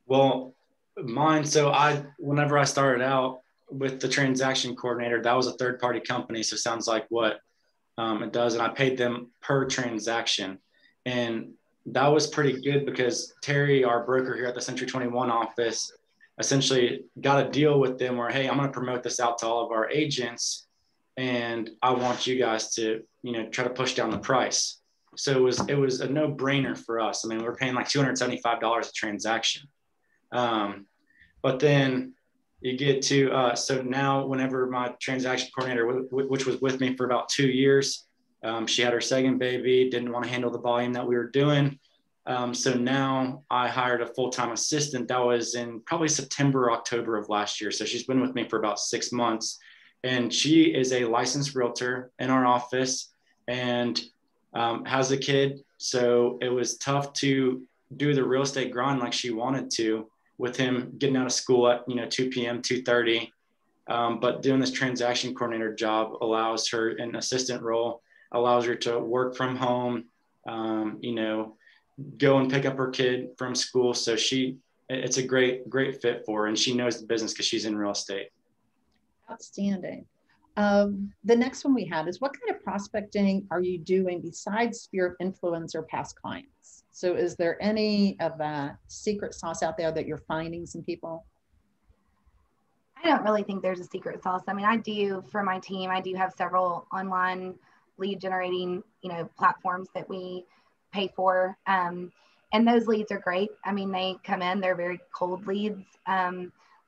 Well, mine. So whenever I started out with the transaction coordinator, that was a third-party company. So it sounds like what it does. And I paid them per transaction. And that was pretty good because Terry, our broker here at the Century 21 office, essentially got a deal with them where, hey, I'm going to promote this out to all of our agents. And I want you guys to, try to push down the price. So it was a no-brainer for us. I mean, we're paying like $275 a transaction. But then you get to, so now whenever my transaction coordinator, which was with me for about 2 years, she had her second baby, didn't want to handle the volume that we were doing. So now I hired a full-time assistant. That was in probably September, October of last year. So she's been with me for about 6 months, and she is a licensed realtor in our office and has a kid. So it was tough to do the real estate grind like she wanted to, with him getting out of school at 2 p.m., 2:30. But doing this transaction coordinator job allows her, an assistant role, allows her to work from home, go and pick up her kid from school. So it's a great fit for her, and she knows the business because she's in real estate. Outstanding. The next one we have is, what kind of prospecting are you doing besides sphere of influence or past clients? So is there any of that secret sauce out there that you're finding some people? I don't really think there's a secret sauce. I mean, I do, for my team, I do have several online lead generating, platforms that we pay for. And those leads are great. I mean, they come in, they're very cold leads.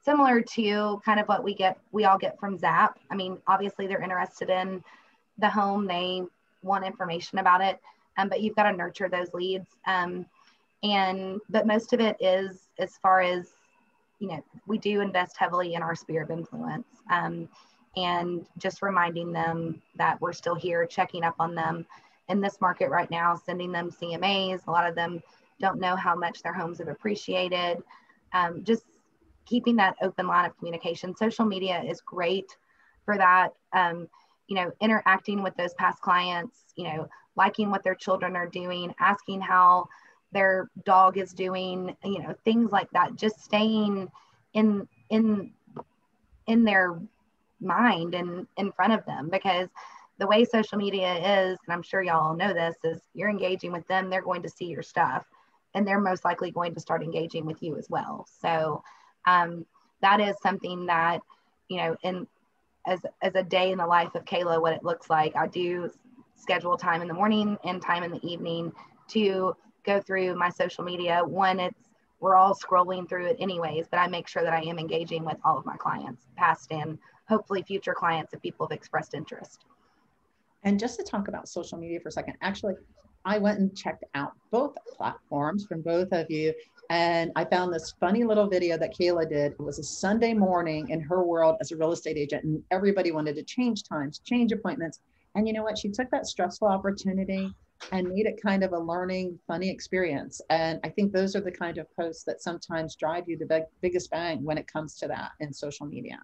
Similar to kind of what we all get from Zap. I mean, obviously they're interested in the home, they want information about it, but you've got to nurture those leads. But most of it is, as far as, we do invest heavily in our sphere of influence, and just reminding them that we're still here, checking up on them in this market right now, sending them CMAs. A lot of them don't know how much their homes have appreciated. Just keeping that open line of communication. Social media is great for that. Interacting with those past clients, liking what their children are doing, asking how their dog is doing, things like that, just staying in their mind and in front of them, because the way social media is, and I'm sure y'all know this, is you're engaging with them, they're going to see your stuff, and they're most likely going to start engaging with you as well. So that is something that, as a day in the life of Kayla, what it looks like, I do schedule time in the morning and time in the evening to go through my social media. We're all scrolling through it anyways, but I make sure that I am engaging with all of my clients, past and hopefully future clients, if people have expressed interest. And just to talk about social media for a second, actually, I went and checked out both platforms from both of you, and I found this funny little video that Kayla did. It was a Sunday morning in her world as a real estate agent, and everybody wanted to change times, change appointments. And you know what? She took that stressful opportunity and made it kind of a learning, funny experience. And I think those are the kind of posts that sometimes drive you the biggest bang when it comes to that in social media.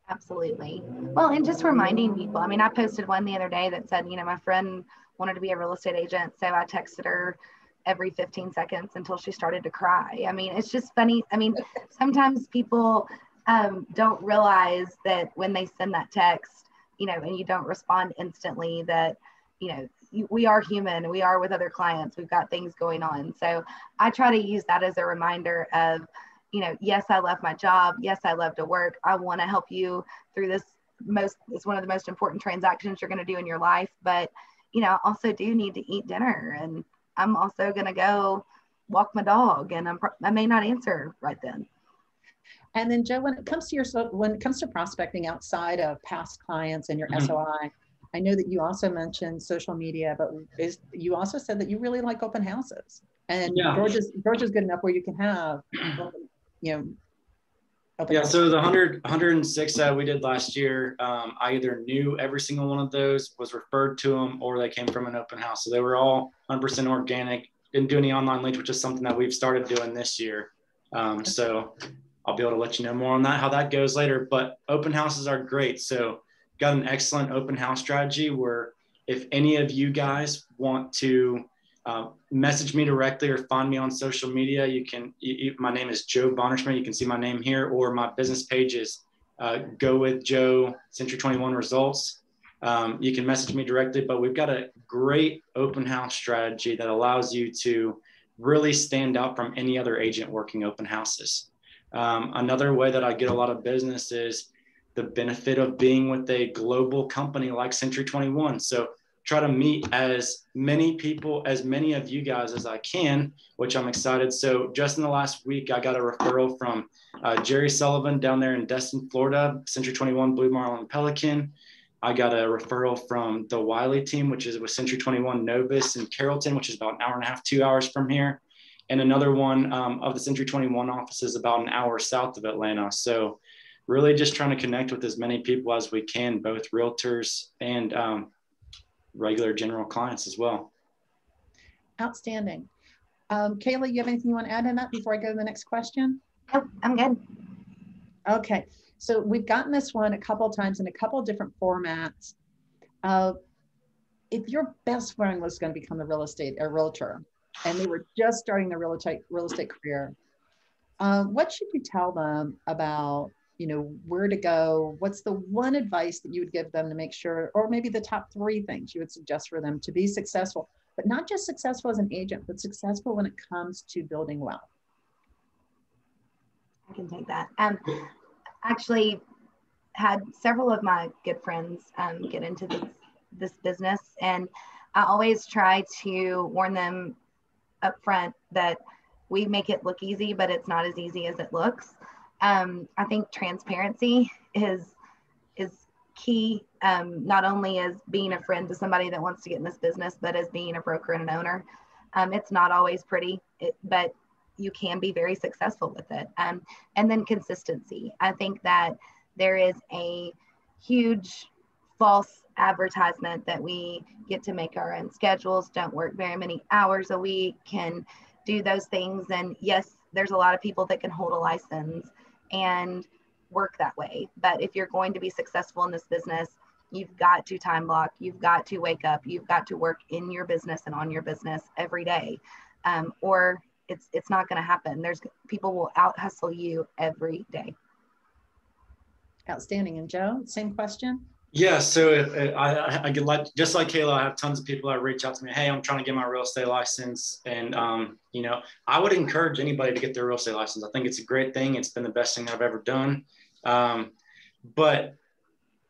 Absolutely. Well, and just reminding people, I mean, I posted one the other day that said, my friend wanted to be a real estate agent, so I texted her every 15 seconds until she started to cry. I mean, it's just funny. I mean, sometimes people don't realize that when they send that text, and you don't respond instantly, that, we are human, we are with other clients, we've got things going on. So I try to use that as a reminder of, yes, I love my job. Yes, I love to work. I want to help you through this. It's one of the most important transactions you're going to do in your life. But, I also do need to eat dinner, and I'm also going to go walk my dog, and I may not answer right then. And then Joe, when it comes to prospecting outside of past clients and your SOI, I know that you also mentioned social media, but you also said that you really like open houses, and Georgia's good enough where you can have, open houses. So the 106 that we did last year, I either knew every single one of those, was referred to them, or they came from an open house. So they were all 100% organic. Didn't do any online leads, which is something that we've started doing this year. So I'll be able to let you know more on that, how that goes later. But open houses are great. So got an excellent open house strategy where if any of you guys want to message me directly or find me on social media, you can. My name is Joe Bonnerschmidt. You can see my name here, or my business page is Go With Joe Century 21 Results. You can message me directly, but we've got a great open house strategy that allows you to really stand out from any other agent working open houses. Another way that I get a lot of business is the benefit of being with a global company like Century 21. So try to meet as many people, as many of you guys as I can, which I'm excited. So just in the last week, I got a referral from Jerry Sullivan down there in Destin, Florida, Century 21 Blue Marlin Pelican. I got a referral from the Wiley team, which is with Century 21 Novus in Carrollton, which is about an hour and a half, 2 hours from here. And another one of the Century 21 offices about an hour south of Atlanta. So really just trying to connect with as many people as we can, both realtors and regular general clients as well. Outstanding. Kayla, you have anything you want to add in that before I go to the next question? Nope, I'm good. Okay, so we've gotten this one a couple of times in a couple of different formats. If your best friend was going to become a realtor, and they were just starting their real estate career, what should you tell them about, where to go? What's the one advice that you would give them to make sure, or maybe the top 3 things you would suggest for them to be successful, but not just successful as an agent, but successful when it comes to building wealth? I can take that. Actually had several of my good friends get into this business, and I always try to warn them up front that we make it look easy, but it's not as easy as it looks. I think transparency is key, not only as being a friend to somebody that wants to get in this business, but as being a broker and an owner. It's not always pretty, but you can be very successful with it. And then consistency. I think that there is a huge false advertisement that we get to make our own schedules, don't work very many hours a week, can do those things. And yes, there's a lot of people that can hold a license and work that way. But if you're going to be successful in this business, you've got to time block, you've got to wake up, you've got to work in your business and on your business every day. Or it's not going to happen. People will out hustle you every day. Outstanding. And Joe, same question. Yeah, so I get just like Kayla, I have tons of people that reach out to me. Hey, I'm trying to get my real estate license, and I would encourage anybody to get their real estate license. I think it's a great thing. It's been the best thing I've ever done. But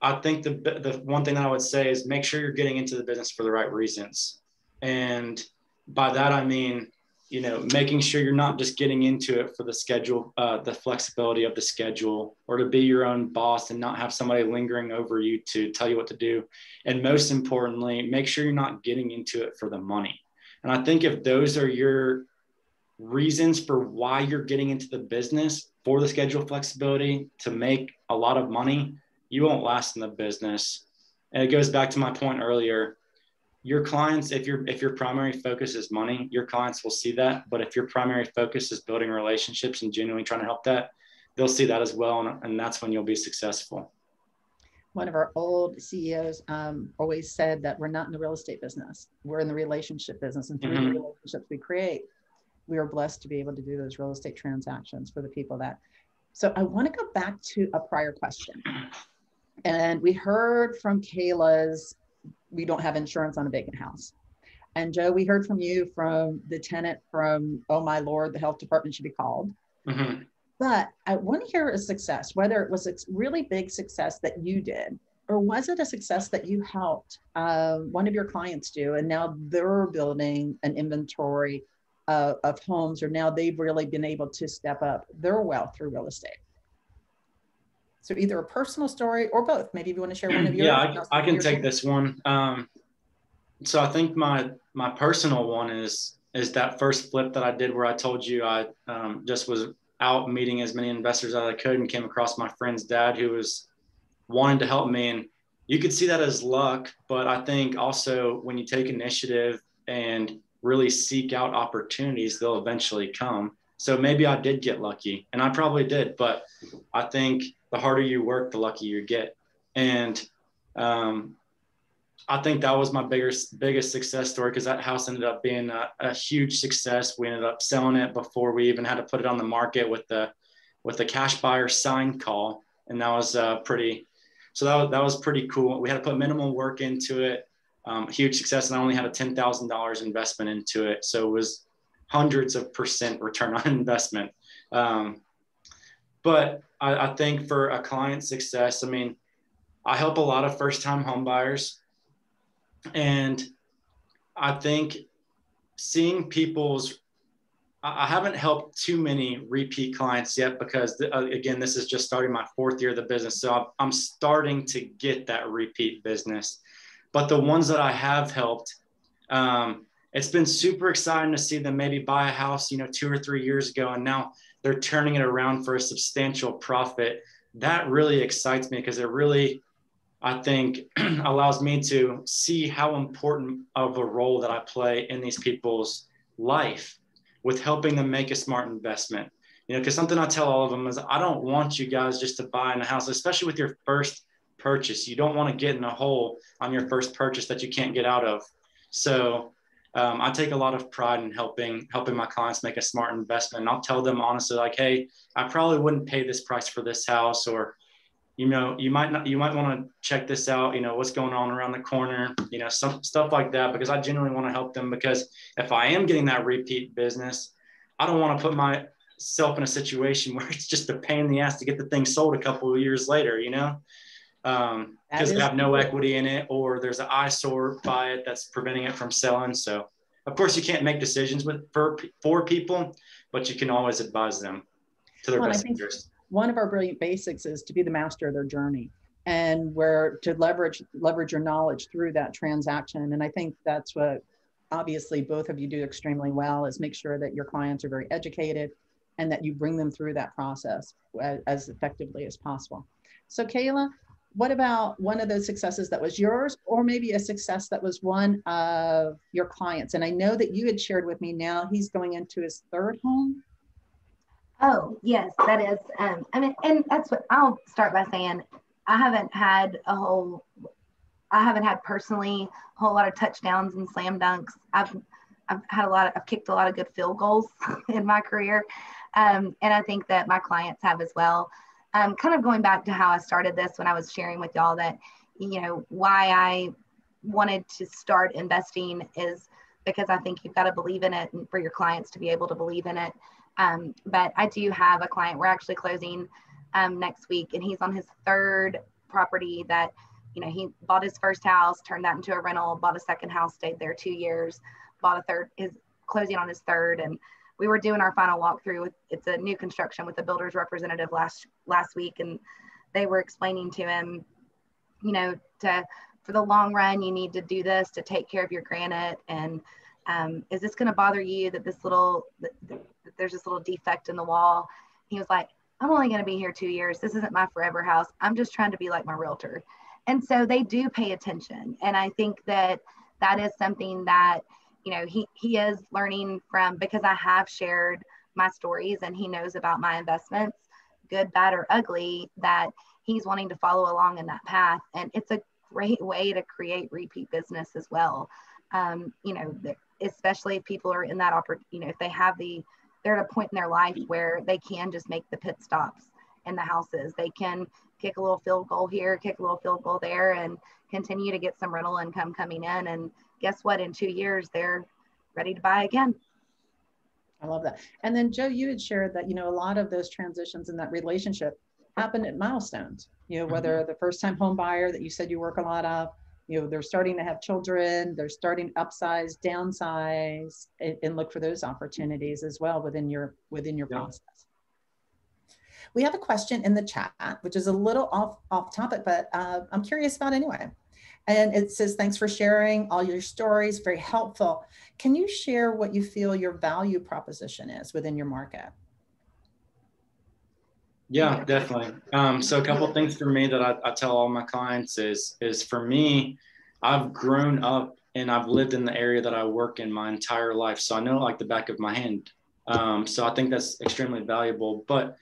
I think the one thing that I would say is make sure you're getting into the business for the right reasons, and by that I mean, making sure you're not just getting into it for the schedule, the flexibility of the schedule, or to be your own boss and not have somebody lingering over you to tell you what to do. And most importantly, make sure you're not getting into it for the money. And I think if those are your reasons for why you're getting into the business, for the schedule flexibility, to make a lot of money, you won't last in the business. And it goes back to my point earlier. Your clients, if your primary focus is money, your clients will see that. But if your primary focus is building relationships and genuinely trying to help that, they'll see that as well. And that's when you'll be successful. One of our old CEOs always said that we're not in the real estate business. We're in the relationship business. And through the relationships we create, we are blessed to be able to do those real estate transactions for the people that. So I want to go back to a prior question. And we heard from Kayla's, we don't have insurance on a vacant house. And Joe, we heard from you from the tenant from, oh my Lord, the health department should be called. Mm-hmm. But I want to hear a success, whether it was a really big success that you did, or was it a success that you helped one of your clients do, and now they're building an inventory of homes, or now they've really been able to step up their wealth through real estate. So either a personal story or both. Maybe if you want to share one of yours. Yeah, I can take this one. So I think my personal one is that first flip that I did where I told you I just was out meeting as many investors as I could and came across my friend's dad who was wanting to help me. And you could see that as luck, but I think also when you take initiative and really seek out opportunities, they'll eventually come. So maybe I did get lucky, and I probably did, but I think the harder you work, the luckier you get. And I think that was my biggest success story, because that house ended up being a huge success. We ended up selling it before we even had to put it on the market with the cash buyer sign call. And that was that was pretty cool. We had to put minimal work into it. Huge success. And I only had a $10,000 investment into it. So it was hundreds of % return on investment. But I think for a client success, I mean, I help a lot of first-time home buyers. And I think seeing I haven't helped too many repeat clients yet because again, this is just starting my 4th year of the business. So I'm starting to get that repeat business, but the ones that I have helped, it's been super exciting to see them maybe buy a house, 2 or 3 years ago, and now they're turning it around for a substantial profit. That really excites me because it really, I think, allows me to see how important of a role that I play in these people's life with helping them make a smart investment. Because something I tell all of them is I don't want you guys just to buy in a house, especially with your first purchase. You don't want to get in a hole on your first purchase that you can't get out of. So I take a lot of pride in helping my clients make a smart investment. And I'll tell them honestly, like, hey, I probably wouldn't pay this price for this house, or you might want to check this out, what's going on around the corner, some stuff like that, because I genuinely want to help them, because if I am getting that repeat business, I don't want to put myself in a situation where it's just a pain in the ass to get the thing sold a couple of years later, because they have no equity in it, or there's an eyesore by it that's preventing it from selling. So of course you can't make decisions for people, but you can always advise them to their best interest. One of our brilliant basics is to be the master of their journey, and where to leverage your knowledge through that transaction. And I think that's what obviously both of you do extremely well, is make sure that your clients are very educated and that you bring them through that process as effectively as possible. So Kayla, what about one of those successes that was yours, or maybe a success that was one of your clients? And I know that you had shared with me, now he's going into his 3rd home. Oh, yes, that is. And that's what I'll start by saying. I haven't had personally a whole lot of touchdowns and slam dunks. I've kicked a lot of good field goals in my career. And I think that my clients have as well. Kind of going back to how I started this when I was sharing with y'all that, why I wanted to start investing is because I think you've got to believe in it, and for your clients to be able to believe in it. But I do have a client, we're actually closing next week, and he's on his 3rd property that, he bought his first house, turned that into a rental, bought a second house, stayed there 2 years, bought a third, is closing on his 3rd. And we were doing our final walkthrough it's a new construction with the builder's representative last week. And they were explaining to him, for the long run, you need to do this to take care of your granite. And is this going to bother you that there's this little defect in the wall? He was like, I'm only going to be here 2 years. This isn't my forever house. I'm just trying to be like my realtor. And so they do pay attention. And I think that is something that, he is learning from, because I have shared my stories and he knows about my investments, good, bad, or ugly, that he's wanting to follow along in that path. And it's a great way to create repeat business as well. Especially if people are in that opportunity, if they're at a point in their life where they can just make the pit stops in the houses. They can kick a little field goal here, kick a little field goal there, and continue to get some rental income coming in. And guess what? In 2 years, they're ready to buy again. I love that. And then Joe, you had shared that, a lot of those transitions in that relationship happen at milestones, whether the first time home buyer that you said you work a lot of, they're starting to have children, they're starting to upsize, downsize, and look for those opportunities as well within your process. We have a question in the chat, which is a little off topic, but I'm curious about anyway. And it says, thanks for sharing all your stories, very helpful. Can you share what you feel your value proposition is within your market? Yeah, definitely. So a couple of things for me that I tell all my clients is for me, I've grown up and I've lived in the area that I work in my entire life. So I know it like the back of my hand. So I think that's extremely valuable, but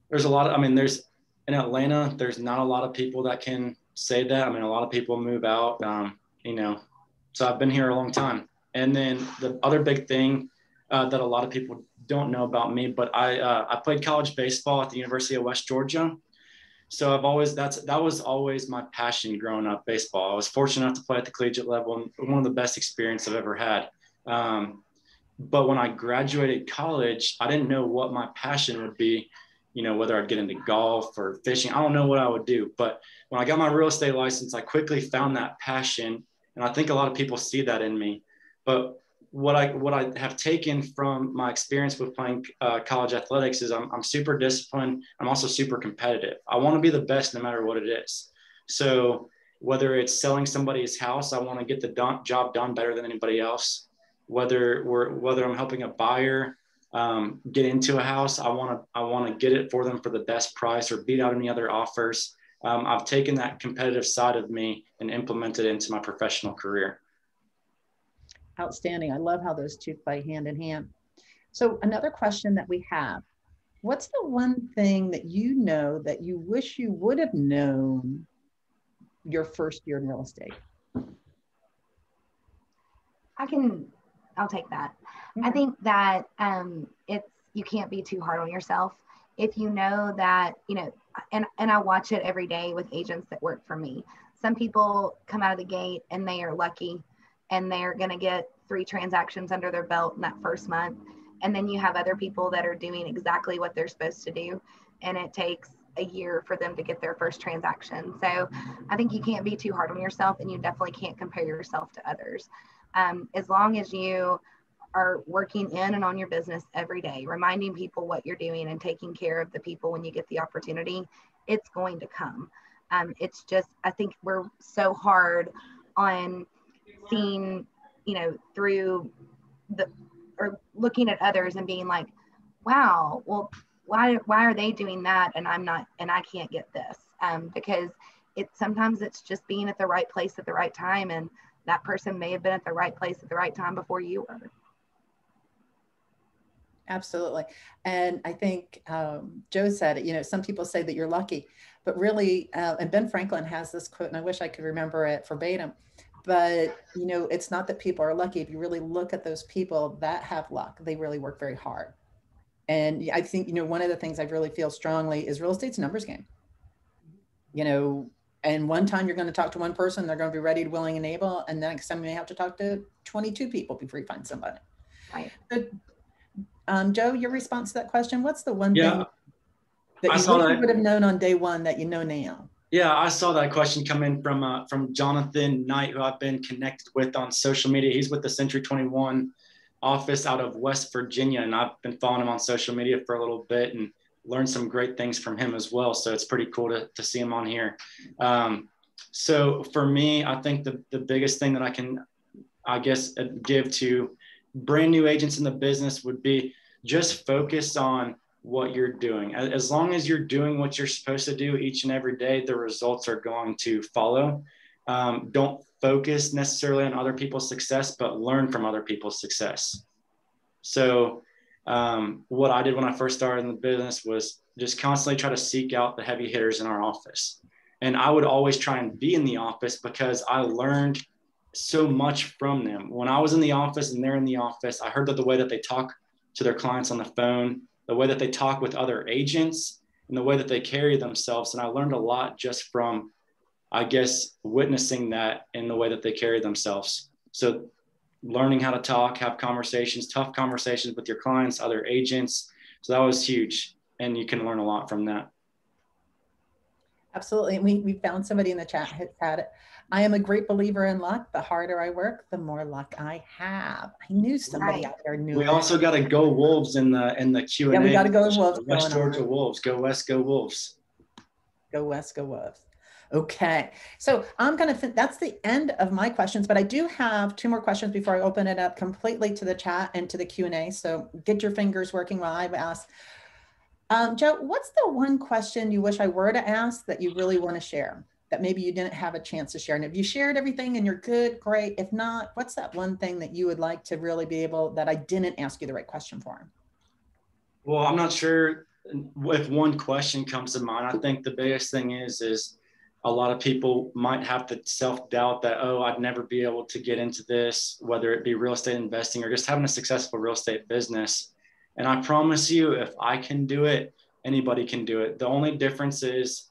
there's a lot of, there's in Atlanta, there's not a lot of people that can say that. A lot of people move out, so I've been here a long time. And then the other big thing that a lot of people don't know about me, but I played college baseball at the University of West Georgia. So that was always my passion growing up, baseball. I was fortunate enough to play at the collegiate level, and one of the best experiences I've ever had. But when I graduated college, I didn't know what my passion would be, whether I'd get into golf or fishing. I don't know what I would do. But when I got my real estate license, I quickly found that passion. And I think a lot of people see that in me. But what I have taken from my experience with playing college athletics is I'm super disciplined. I'm also super competitive. I want to be the best no matter what it is. So whether it's selling somebody's house, I want to get the job done better than anybody else. Whether I'm helping a buyer get into a house, I want to get it for them for the best price or beat out any other offers. I've taken that competitive side of me and implemented it into my professional career. Outstanding. I love how those two play hand in hand. So another question that we have, what's the one thing that you know that you wish you would have known your first year in real estate? I'll take that. I think that you can't be too hard on yourself. If you know that, and I watch it every day with agents that work for me. Some people come out of the gate and they are lucky and they're going to get 3 transactions under their belt in that first month. And then you have other people that are doing exactly what they're supposed to do, and it takes a year for them to get their first transaction. So I think you can't be too hard on yourself, and you definitely can't compare yourself to others. As long as you are working in and on your business every day, reminding people what you're doing and taking care of the people when you get the opportunity, it's going to come. It's just, I think we're so hard on seeing, through or looking at others and being like, wow, well, why are they doing that and I'm not, and I can't get this? Because sometimes it's just being at the right place at the right time, and that person may have been at the right place at the right time before you were. Absolutely. And I think Joe said it, some people say that you're lucky, but really, and Ben Franklin has this quote, and I wish I could remember it verbatim, but it's not that people are lucky. If you really look at those people that have luck, they really work very hard. And I think, one of the things I really feel strongly is real estate's a numbers game. And one time you're going to talk to one person, they're going to be ready, willing, and able. And the next time you may have to talk to 22 people before you find somebody. Right. But, Joe, your response to that question, what's the one thing that you wish you would have known on day one that you know now? Yeah, I saw that question come in from Jonathan Knight, who I've been connected with on social media. He's with the Century 21 office out of West Virginia, and I've been following him on social media for a little bit and learned some great things from him as well. So it's pretty cool to see him on here. So for me, I think the biggest thing that I can, give to brand new agents in the business would be just focus on what you're doing. As long as you're doing what you're supposed to do each and every day, the results are going to follow. Don't focus necessarily on other people's success, but learn from other people's success. So what I did when I first started in the business was just constantly try to seek out the heavy hitters in our office. And I would always try and be in the office because I learned so much from them. When I was in the office and they're in the office, I heard that the way that they talk to their clients on the phone, the way that they talk with other agents, and the way that they carry themselves. And I learned a lot just from, witnessing that in the way that they carry themselves. So learning how to talk, have conversations, tough conversations with your clients, other agents. So that was huge. And you can learn a lot from that. Absolutely. And we found somebody in the chat has had it. I am a great believer in luck. The harder I work, the more luck I have. I knew somebody out there knew. We also got to go Wolves in the Q&A. Yeah, we got to go Wolves. West Georgia Wolves. Go West, go Wolves. Go West, go Wolves. Okay. So I'm going to, that's the end of my questions, but I do have 2 more questions before I open it up completely to the chat and to the Q&A. So get your fingers working while I ask. Joe, what's the one question you wish I were to ask that you really want to share that maybe you didn't have a chance to share? And if you shared everything and you're good, great. If not, what's that one thing that you would like to really be able, that I didn't ask you the right question for? Well, I'm not sure if one question comes to mind. I think the biggest thing is a lot of people might have the self-doubt that, oh, I'd never be able to get into this, whether it be real estate investing or just having a successful real estate business. And I promise you, if I can do it, anybody can do it. The only difference is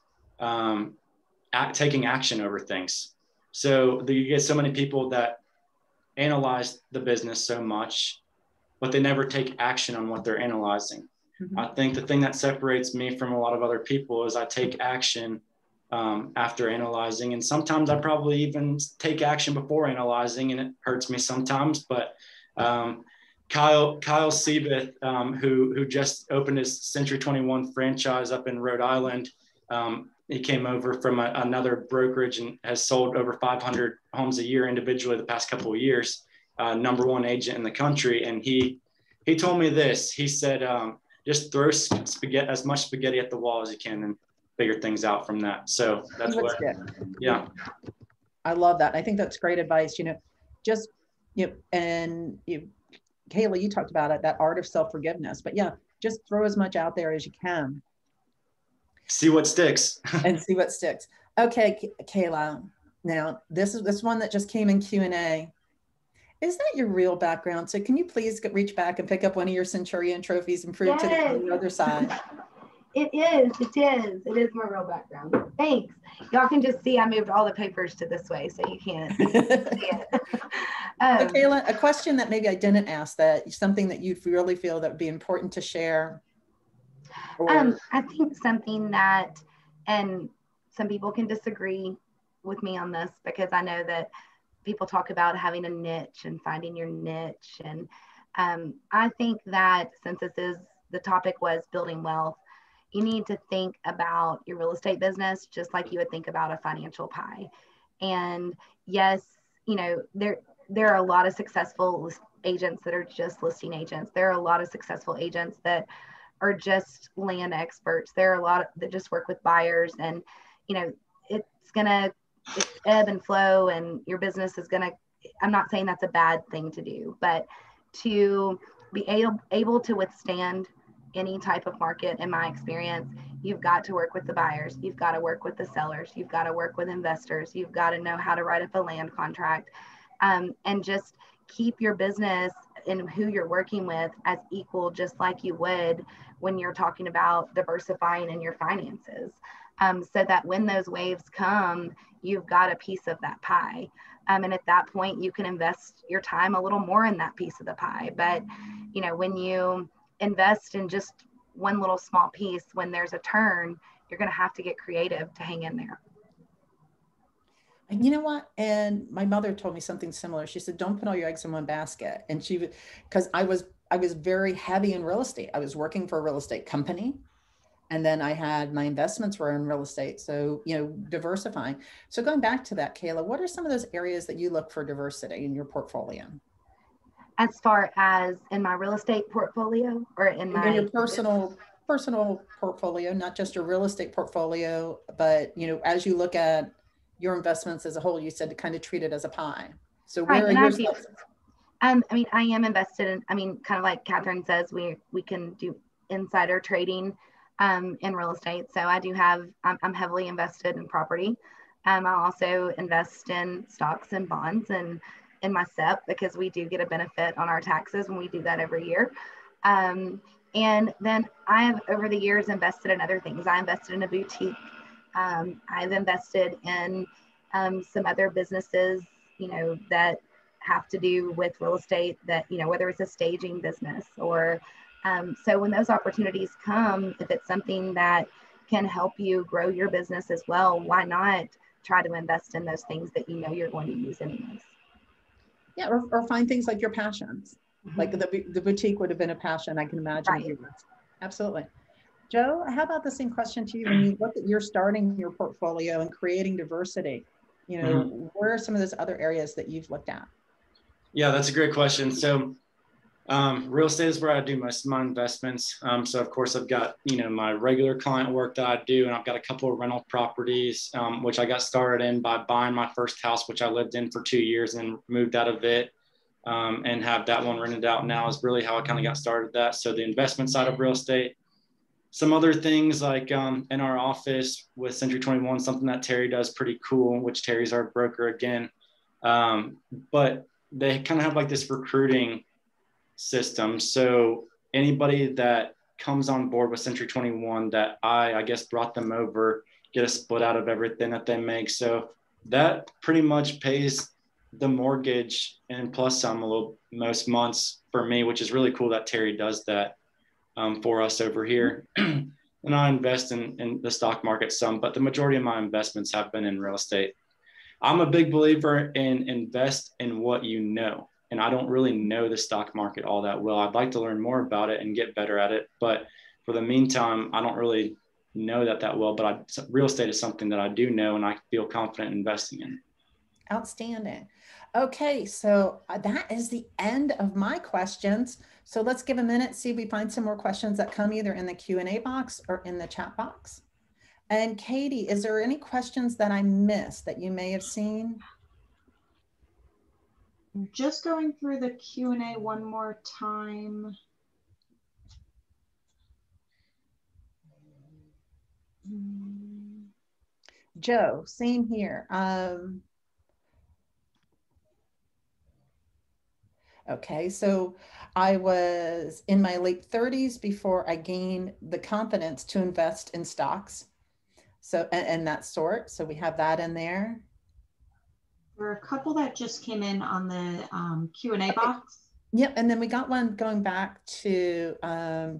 taking action over things. So you get so many people that analyze the business so much, but they never take action on what they're analyzing. Mm-hmm. I think the thing that separates me from a lot of other people is I take action after analyzing. And sometimes I probably even take action before analyzing, and it hurts me sometimes. But Kyle Seabeth, who just opened his Century 21 franchise up in Rhode Island, he came over from another brokerage and has sold over 500 homes a year individually the past couple of years. Number one agent in the country. And he told me this. He said, just throw spaghetti, as much spaghetti at the wall as you can, and figure things out from that. So that's what, yeah. I love that. I think that's great advice. Just, and Kayla, you talked about it, that art of self-forgiveness, but yeah, just throw as much out there as you can. See what sticks. And see what sticks. Okay, Kayla, now this one that just came in Q&A. Is that your real background? So can you please reach back and pick up one of your Centurion trophies and prove to the other side? It is my real background. Thanks. Y'all can just see I moved all the papers to this way, so you can't see it. Kayla, a question that maybe I didn't ask, that something that you really feel that would be important to share? I think something that, and some people can disagree with me on this, because I know that people talk about having a niche and finding your niche. And I think that since the topic was building wealth, you need to think about your real estate business just like you would think about a financial pie. And yes, there are a lot of successful agents that are just listing agents. There are a lot of successful agents that are just land experts. There are a lot that just work with buyers, and it's gonna ebb and flow, and your business is gonna, I'm not saying that's a bad thing to do, but to be able to withstand any type of market, in my experience, you've got to work with the buyers, you've got to work with the sellers, you've got to work with investors, you've got to know how to write up a land contract, and just keep your business and who you're working with as equal, just like you would when you're talking about diversifying in your finances, so that when those waves come, you've got a piece of that pie. And at that point, you can invest your time a little more in that piece of the pie. But, when you invest in just one little small piece, when there's a turn, you're going to have to get creative to hang in there. And you know what? And my mother told me something similar. She said, don't put all your eggs in one basket. And because I was very heavy in real estate. I was working for a real estate company. And then I had my investments were in real estate. So, diversifying. So going back to that, Kayla, what are some of those areas that you look for diversity in your portfolio? As far as in my real estate portfolio, or in your personal portfolio, not just your real estate portfolio, but, as you look at your investments as a whole, you said to kind of treat it as a pie. So where are your steps? I am invested in, kind of like Catherine says, we can do insider trading in real estate. So I'm heavily invested in property. I also invest in stocks and bonds and in my SEP, because we do get a benefit on our taxes when we do that every year. And then I have over the years invested in other things. I invested in a boutique. I've invested in some other businesses, that have to do with real estate, that, whether it's a staging business or so when those opportunities come, if it's something that can help you grow your business as well, why not try to invest in those things that you're going to use anyways? Yeah, or find things like your passions. Mm-hmm. Like the boutique would have been a passion, I can imagine. Right. Absolutely. Joe, how about the same question to you? When you look at you're starting your portfolio and creating diversity, where are some of those other areas that you've looked at? Yeah, that's a great question. So real estate is where I do most of my investments. So of course I've got, my regular client work that I do, and I've got a couple of rental properties, which I got started in by buying my first house, which I lived in for 2 years and moved out of it, and have that one rented out now is really how I kind of got started that. So the investment side of real estate, some other things like in our office with Century 21, something that Terry does pretty cool, which Terry's our broker again. But they kind of have like this recruiting system. So anybody that comes on board with Century 21 that I guess brought them over, get a split out of everything that they make. So that pretty much pays the mortgage and plus some most months for me, which is really cool that Terry does that for us over here. And and I invest in the stock market some, but the majority of my investments have been in real estate. I'm a big believer in invest in what you know. And I don't really know the stock market all that well. I'd like to learn more about it and get better at it. But for the meantime, I don't really know that well, but real estate is something that I do know and I feel confident investing in. Outstanding. Okay, so that is the end of my questions. So let's give a minute, see if we find some more questions that come either in the Q&A box or in the chat box. And Katie, is there any questions that I missed that you may have seen? Just going through the Q&A one more time. Joe, same here. Okay, so I was in my late 30s before I gained the confidence to invest in stocks. So, and that sort. So we have that in there. There are a couple that just came in on the Q&A box. Yep, and then we got one going back to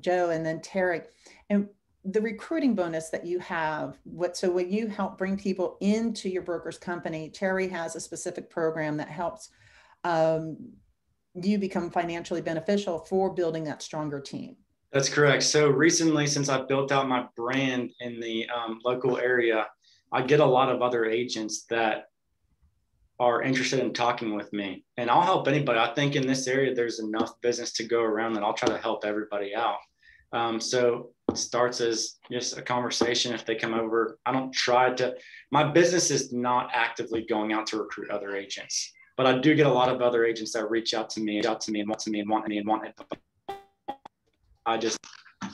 Joe and then Terry. And the recruiting bonus that you have, so when you help bring people into your broker's company, Terry has a specific program that helps you become financially beneficial for building that stronger team. That's correct. So recently, since I've built out my brand in the local area, I get a lot of other agents that are interested in talking with me, and I'll help anybody. I think in this area, there's enough business to go around that I'll try to help everybody out. So it starts as just a conversation. If they come over, I don't try to, my business is not actively going out to recruit other agents, but I do get a lot of other agents that reach out to me and want it. I just,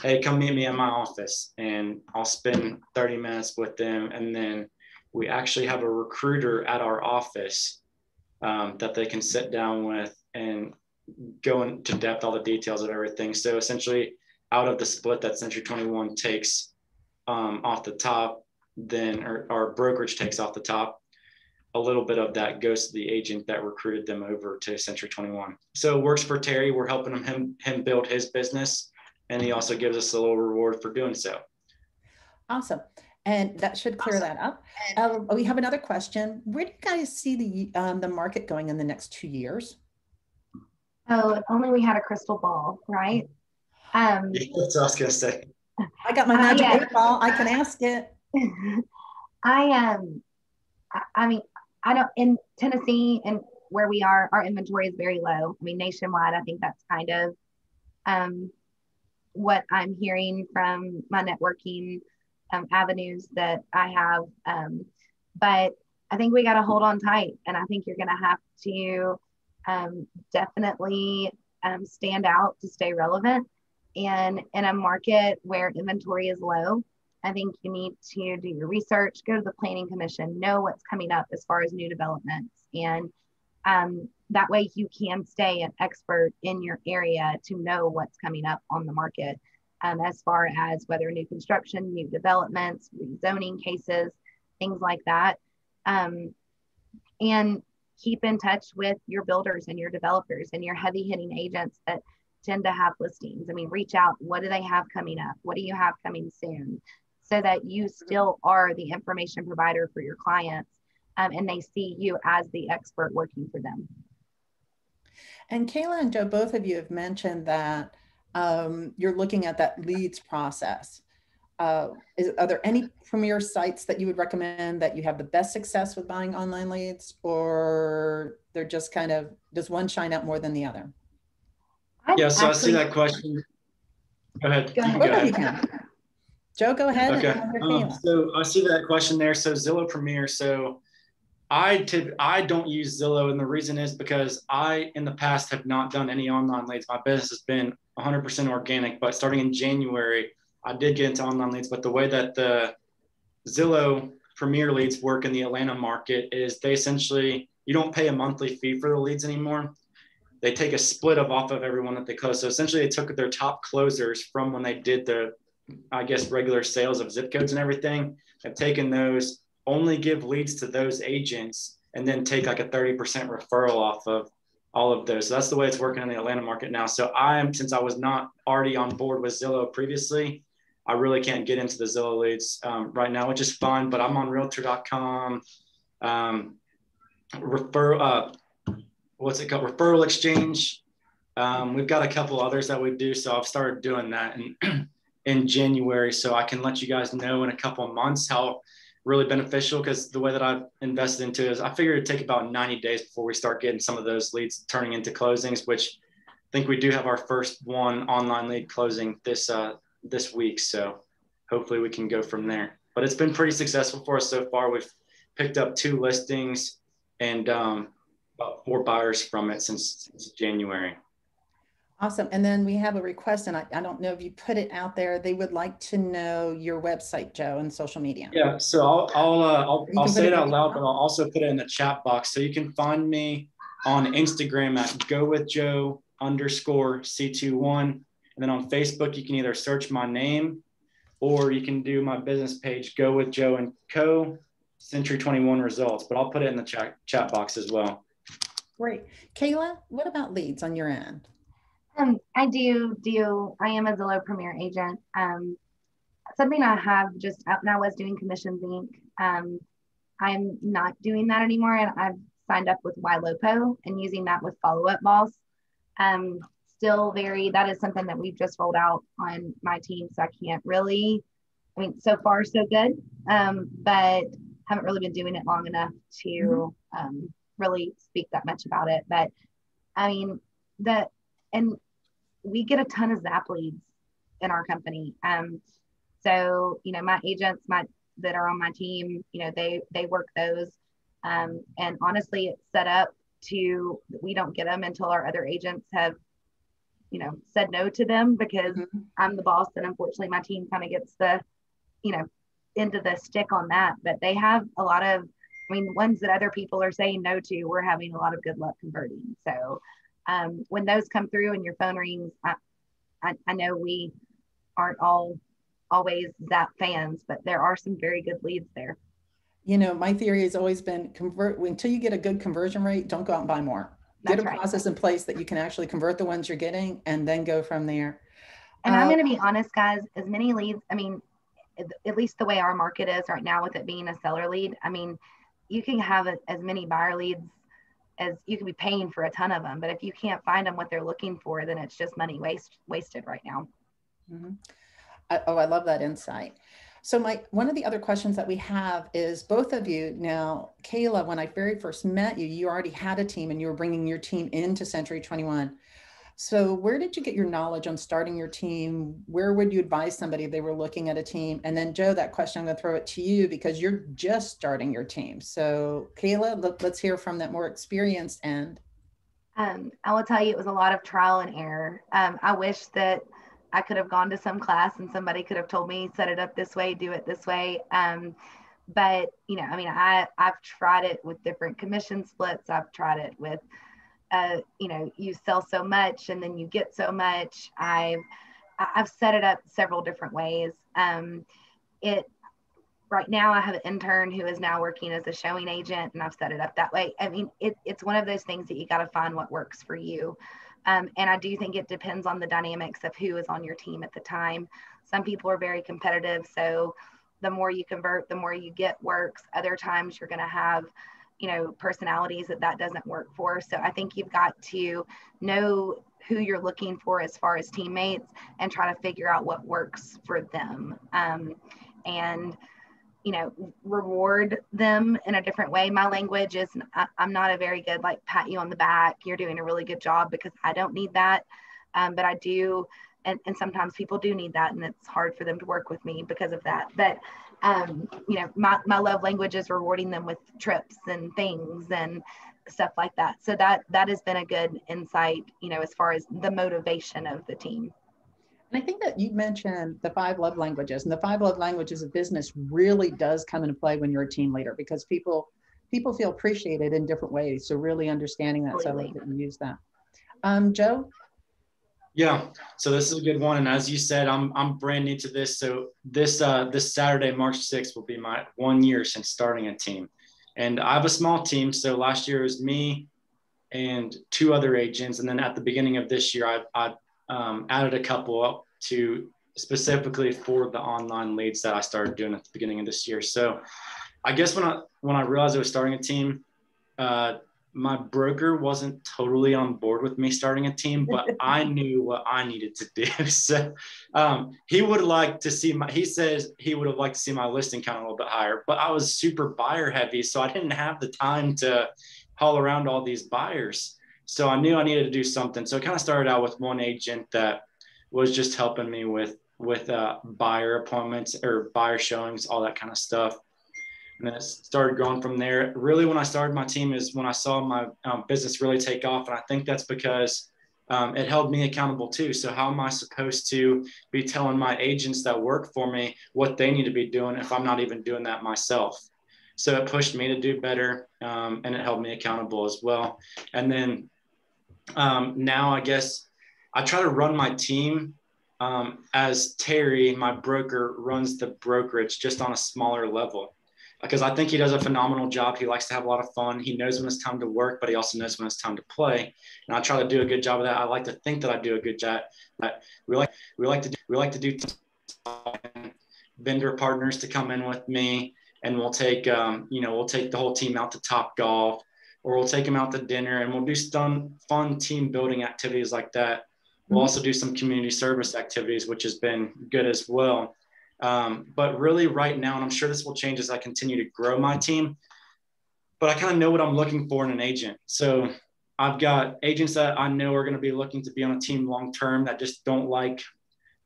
hey, come meet me in my office, and I'll spend 30 minutes with them. And then we actually have a recruiter at our office that they can sit down with and go into depth, all the details of everything. So essentially, out of the split that Century 21 takes off the top, then our brokerage takes off the top, a little bit of that goes to the agent that recruited them over to Century 21. So it works for Terry. We're helping him build his business, and he also gives us a little reward for doing so. Awesome. And that should clear that up. We have another question. Where do you guys see the market going in the next 2 years? Oh, if only we had a crystal ball, right? Yeah, that's what I was gonna say. I got my magic 8-ball. I can ask it. I mean, I don't, in Tennessee and where we are, our inventory is very low. I mean, nationwide, I think that's kind of what I'm hearing from my networking avenues that I have. But I think we got to hold on tight, and I think you're going to have to definitely stand out to stay relevant. And in a market where inventory is low, I think you need to do your research, go to the Planning Commission, know what's coming up as far as new developments. And that way you can stay an expert in your area to know what's coming up on the market as far as whether new construction, new developments, rezoning cases, things like that. And keep in touch with your builders and your developers and your heavy hitting agents that tend to have listings. I mean, reach out. What do they have coming up? What do you have coming soon? So that you still are the information provider for your clients, and they see you as the expert working for them. And Kayla and Joe, both of you have mentioned that you're looking at that leads process. Are there any premier sites that you would recommend that you have the best success with buying online leads, or they're just kind of, does one shine out more than the other? Yeah, so I see that question. Go ahead. Go ahead. Joe, go ahead. Okay. So I see that question there. So Zillow Premier. So I don't use Zillow, and the reason is because I, in the past, have not done any online leads. My business has been 100% organic, but starting in January, I did get into online leads. But the way that the Zillow Premier leads work in the Atlanta market is they essentially, you don't pay a monthly fee for the leads anymore. They take a split off of everyone that they close. So essentially they took their top closers from when they did the, I guess, regular sales of zip codes and everything, have taken those, only give leads to those agents, and then take like a 30% referral off of all of those. So that's the way it's working in the Atlanta market now. So since I was not already on board with Zillow previously, I really can't get into the Zillow leads right now, which is fine, but I'm on realtor.com. What's it called? Referral Exchange. We've got a couple others that we do. So I've started doing that in January. So I can let you guys know in a couple of months how really beneficial, because the way that I've invested into it is I figured it'd take about 90 days before we start getting some of those leads turning into closings, which I think we do have our first one online lead closing this week. So hopefully we can go from there. But it's been pretty successful for us so far. We've picked up 2 listings and about 4 buyers from it since January. Awesome. And then we have a request, and I don't know if you put it out there. They would like to know your website, Joe, and social media. Yeah. So I'll say it out loud, but I'll also put it in the chat box. So you can find me on Instagram at gowithjoe_C21. And then on Facebook, you can either search my name or you can do my business page, Go With Joe and Co. Century 21 results, but I'll put it in the chat box as well. Great. Kayla, what about leads on your end? I do. I am a Zillow Premier agent. Something I have just out now was doing Commissions Inc. I'm not doing that anymore, and I've signed up with YLOPO and using that with Follow Up Boss. That is something that we've just rolled out on my team, so I can't really, so far so good, but haven't really been doing it long enough to really speak that much about it. But and we get a ton of Zap leads in our company. So, my agents that are on my team, they work those. And honestly, it's set up to, we don't get them until our other agents have, said no to them, because I'm the boss, and unfortunately my team kind of gets the, into the stick on that. But they have a lot of, the ones that other people are saying no to, we're having a lot of good luck converting. So when those come through and your phone rings, I know we aren't always Zap fans, but there are some very good leads there. My theory has always been until you get a good conversion rate, don't go out and buy more. Get a process in place that you can actually convert the ones you're getting and then go from there. And I'm going to be honest, guys, as many leads, at least the way our market is right now with it being a seller lead, you can have as many buyer leads as you can be paying for a ton of them. But if you can't find them what they're looking for, then it's just money wasted right now. I love that insight. So one of the other questions that we have is both of you now, Kayla, when I very first met you, you already had a team and you were bringing your team into Century 21. So where did you get your knowledge on starting your team? Where would you advise somebody if they were looking at a team? And then Joe, that question, I'm going to throw it to you because you're just starting your team. So Kayla, let's hear from that more experienced end. I will tell you, it was a lot of trial and error. I wish that I could have gone to some class and somebody could have told me, set it up this way, do it this way. But, I've tried it with different commission splits. I've tried it with, you sell so much and then you get so much. I've set it up several different ways. Right now I have an intern who is now working as a showing agent, and I've set it up that way. It's one of those things that you got to find what works for you. And I do think it depends on the dynamics of who is on your team at the time. Some people are very competitive, so the more you convert, the more you get works. Other times you're going to have, personalities that doesn't work for. So I think you've got to know who you're looking for as far as teammates and try to figure out what works for them. And reward them in a different way. My language is, I'm not a very good, pat you on the back, you're doing a really good job, because I don't need that. But I do. And sometimes people do need that, and it's hard for them to work with me because of that. But, my love language is rewarding them with trips and things and stuff like that. So that has been a good insight, as far as the motivation of the team. And I think that you mentioned the 5 love languages, and the 5 love languages of business really does come into play when you're a team leader, because people feel appreciated in different ways. So really understanding that. Absolutely. So I love that you use that. Joe? Yeah, so this is a good one. And as you said, I'm brand new to this. So this Saturday, March 6th, will be my 1 year since starting a team. And I have a small team. So last year it was me and 2 other agents. And then at the beginning of this year, I added a couple up to specifically for the online leads that I started doing at the beginning of this year. So I guess when I realized I was starting a team, my broker wasn't totally on board with me starting a team, but I knew what I needed to do. So he would like to see he says he would have liked to see my listing count a little bit higher, but I was super buyer heavy. So I didn't have the time to haul around all these buyers. So I knew I needed to do something. So it kind of started out with one agent that was just helping me with buyer appointments or buyer showings, all that kind of stuff. And then it started growing from there. Really, when I started my team is when I saw my business really take off. And I think that's because it held me accountable too. So how am I supposed to be telling my agents that work for me what they need to be doing if I'm not even doing that myself? So it pushed me to do better, and it held me accountable as well. And then now I guess I try to run my team as Terry, my broker, runs the brokerage just on a smaller level, because I think he does a phenomenal job. He likes to have a lot of fun. He knows when it's time to work, but he also knows when it's time to play. And I try to do a good job of that. I like to think that I do a good job. We like to do vendor partners to come in with me, and we'll take we'll take the whole team out to Top Golf, or we'll take them out to dinner, and we'll do some fun team building activities like that. We'll also do some community service activities, which has been good as well. But really right now, and I'm sure this will change as I continue to grow my team, but I kind of know what I'm looking for in an agent. So I've got agents that I know are going to be looking to be on a team long-term that just don't like,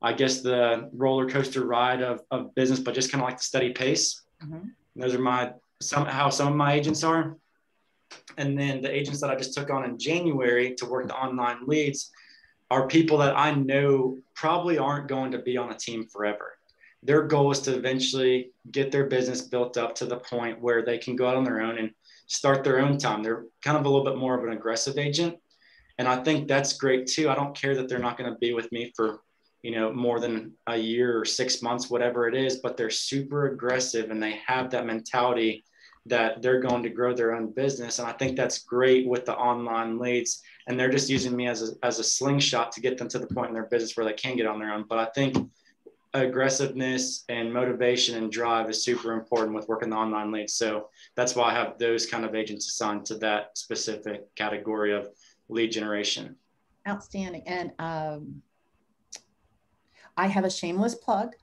I guess, the roller coaster ride of business, but just kind of like the steady pace. Those are how some of my agents are. And then the agents that I just took on in January to work the online leads are people that I know probably aren't going to be on a team forever. Their goal is to eventually get their business built up to the point where they can go out on their own and start their own time. They're kind of a little bit more of an aggressive agent. And I think that's great too. I don't care that they're not going to be with me for, more than a year or 6 months, whatever it is, but they're super aggressive and they have that mentality that they're going to grow their own business. And I think that's great with the online leads. And they're just using me as a slingshot to get them to the point in their business where they can get on their own. But I think aggressiveness and motivation and drive is super important with working the online leads. So that's why I have those kind of agents assigned to that specific category of lead generation. Outstanding. And I have a shameless plug.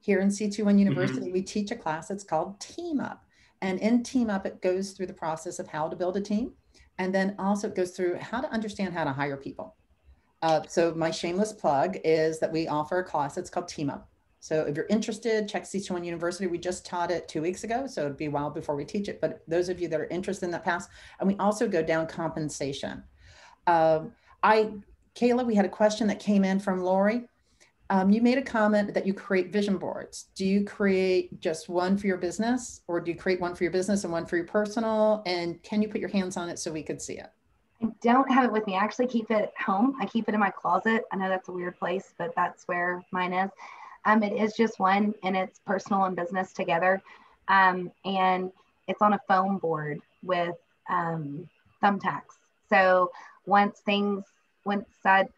Here in C21 University, we teach a class. It's called Team Up. And in Team Up, it goes through the process of how to build a team. And then also it goes through how to understand how to hire people. So my shameless plug is that we offer a class. It's called Team Up. So if you're interested, check C21 University. We just taught it 2 weeks ago, so it'd be a while before we teach it. But those of you that are interested in that pass, and we also go down compensation. Kayla, we had a question that came in from Lori. You made a comment that you create vision boards. Do you create just one for your business, or do you create one for your business and one for your personal? And can you put your hands on it so we could see it? I don't have it with me. I actually keep it at home. I keep it in my closet. I know that's a weird place, but that's where mine is. It is just one, and it's personal and business together. And it's on a foam board with thumbtacks. So once I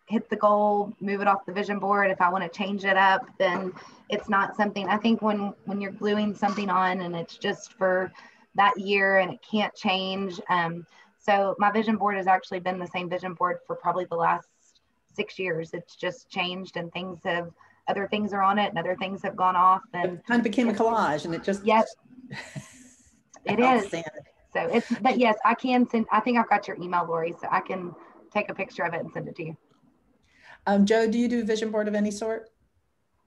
hit the goal, move it off the vision board, if I want to change it up, then it's not something. I think when you're gluing something on and it's just for that year and it can't change. So my vision board has actually been the same vision board for probably the last 6 years. It's just changed, and other things are on it and other things have gone off. And it kind of became a collage, and it just. Yes, it is. So but yes, I can send, I think I've got your email, Lori, so I can take a picture of it and send it to you. Joe, do you do a vision board of any sort?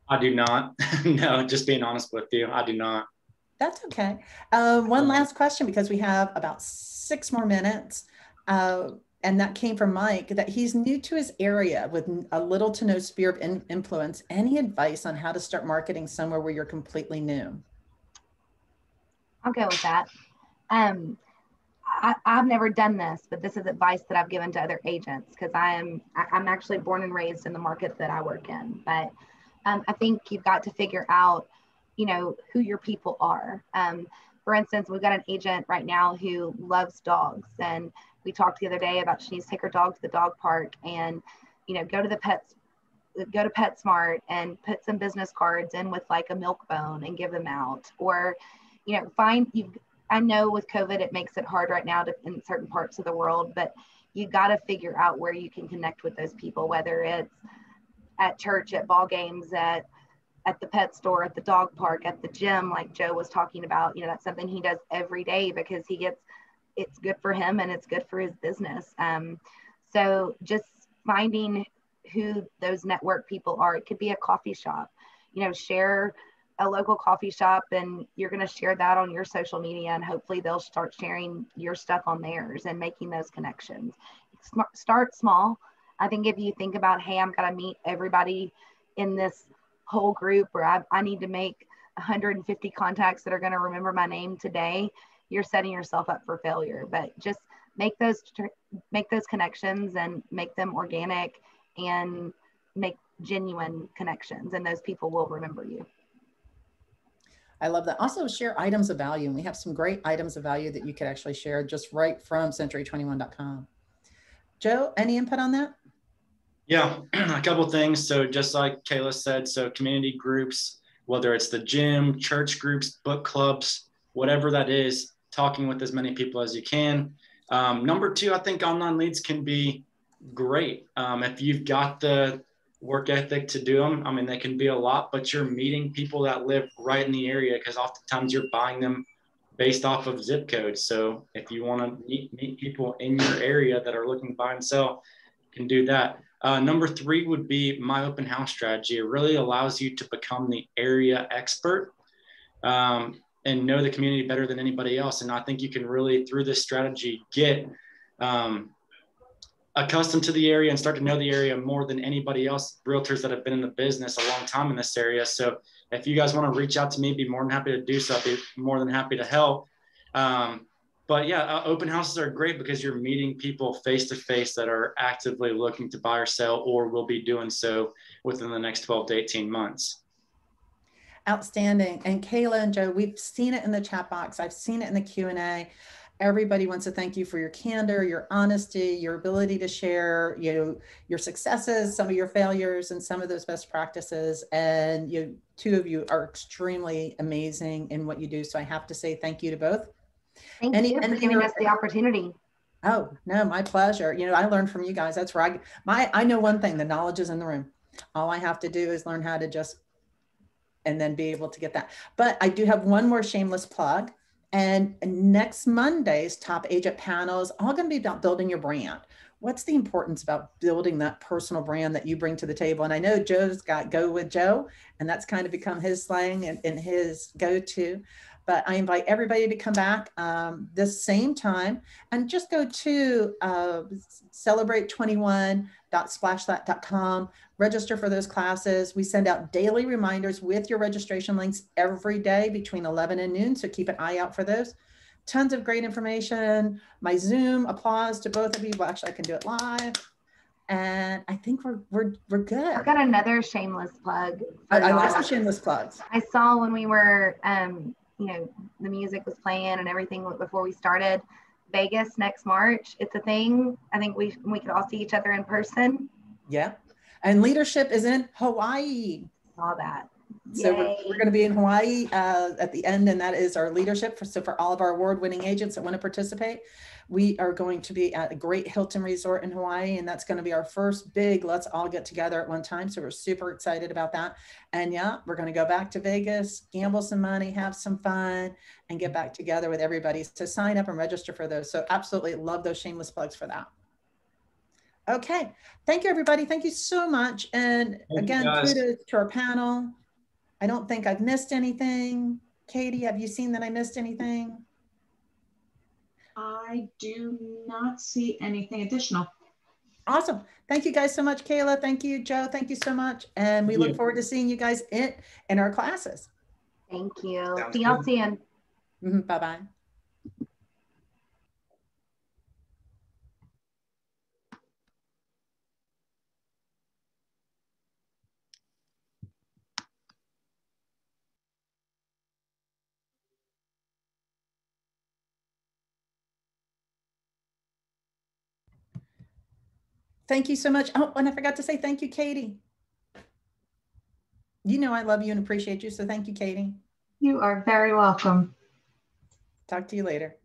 I do not. No, just being honest with you, I do not. That's okay. One last question, because we have about 6 more minutes. And that came from Mike, that he's new to his area with a little to no sphere of influence. Any advice on how to start marketing somewhere where you're completely new? I'll go with that. I've never done this, but this is advice that I've given to other agents, because I'm actually born and raised in the market that I work in. But I think you've got to figure out, who your people are. For instance, we've got an agent right now who loves dogs, and we talked the other day about she needs to take her dog to the dog park and, go to the pet go to PetSmart and put some business cards in with like a milk bone and give them out. Or, I know with COVID, it makes it hard right now in certain parts of the world, but you got to figure out where you can connect with those people, whether it's at church, at ball games, at the pet store, at the dog park, at the gym, like Joe was talking about. That's something he does every day because it's good for him and it's good for his business. So just finding who those network people are. It could be a coffee shop, share a local coffee shop, and you're going to share that on your social media, and hopefully they'll start sharing your stuff on theirs and making those connections. Start small. I think if you think about, hey, I'm going to meet everybody in this whole group, or I need to make 150 contacts that are going to remember my name today, you're setting yourself up for failure. But just make those connections and make them organic and make genuine connections, and those people will remember you. I love that. Also share items of value. And we have some great items of value that you could actually share just right from century21.com. Joe, any input on that? Yeah, a couple of things. So just like Kayla said, so community groups, whether it's the gym, church groups, book clubs, whatever that is, talking with as many people as you can. Number two, I think online leads can be great. If you've got the work ethic to do them, I mean, they can be a lot, but you're meeting people that live right in the area, because oftentimes you're buying them based off of zip codes. So if you want to meet people in your area that are looking to buy and sell, you can do that. Number three would be my open house strategy. It really allows you to become the area expert and know the community better than anybody else. And I think you can really, through this strategy, get accustomed to the area and start to know the area more than anybody else, realtors that have been in the business a long time in this area. So if you guys want to reach out to me, be more than happy to do so. I'd be more than happy to help. But yeah, open houses are great because you're meeting people face to face that are actively looking to buy or sell, or will be doing so within the next 12 to 18 months. Outstanding. And Kayla and Joe, we've seen it in the chat box. I've seen it in the Q&A. Everybody wants to thank you for your candor, your honesty, your ability to share, your successes, some of your failures, and some of those best practices. And two of you are extremely amazing in what you do. So I have to say thank you to both. Thank you for giving us the opportunity. Oh, no, my pleasure. I learned from you guys. That's where I know one thing, the knowledge is in the room. All I have to do is learn how to and then be able to get that. But I do have one more shameless plug. And next Monday's Top Agent Panel is all going to be about building your brand. What's the importance about building that personal brand that you bring to the table? And I know Joe's got Go With Joe, and that's kind of become his slang and his go-to. But I invite everybody to come back this same time and just go to celebrate21.splashthat.com, register for those classes. We send out daily reminders with your registration links every day between 11 and noon. So keep an eye out for those. Tons of great information. My Zoom, applause to both of you. Well, actually, I can do it live. And I think we're good. I've got another shameless plug. I like some shameless plugs. I saw when we were, the music was playing and everything before we started. Vegas next March. It's a thing. I think we could all see each other in person. Yeah. And leadership is in Hawaii. Saw that. So we're going to be in Hawaii at the end, and that is our leadership. So for all of our award-winning agents that want to participate, we are going to be at a great Hilton resort in Hawaii, and that's going to be our first big let's all get together at one time. So we're super excited about that. And yeah, we're going to go back to Vegas, gamble some money, have some fun, and get back together with everybody. So sign up and register for those. So absolutely love those shameless plugs for that. Okay. Thank you, everybody. Thank you so much. And again, kudos to our panel. I don't think I've missed anything. Katie, have you seen that I missed anything? I do not see anything additional. Awesome. Thank you guys so much, Kayla. Thank you, Joe. Thank you so much. And we look forward to seeing you guys in our classes. Thank you. See y'all soon. Bye-bye. Thank you so much. Oh, and I forgot to say thank you, Katie. You know I love you and appreciate you. So thank you, Katie. You are very welcome. Talk to you later.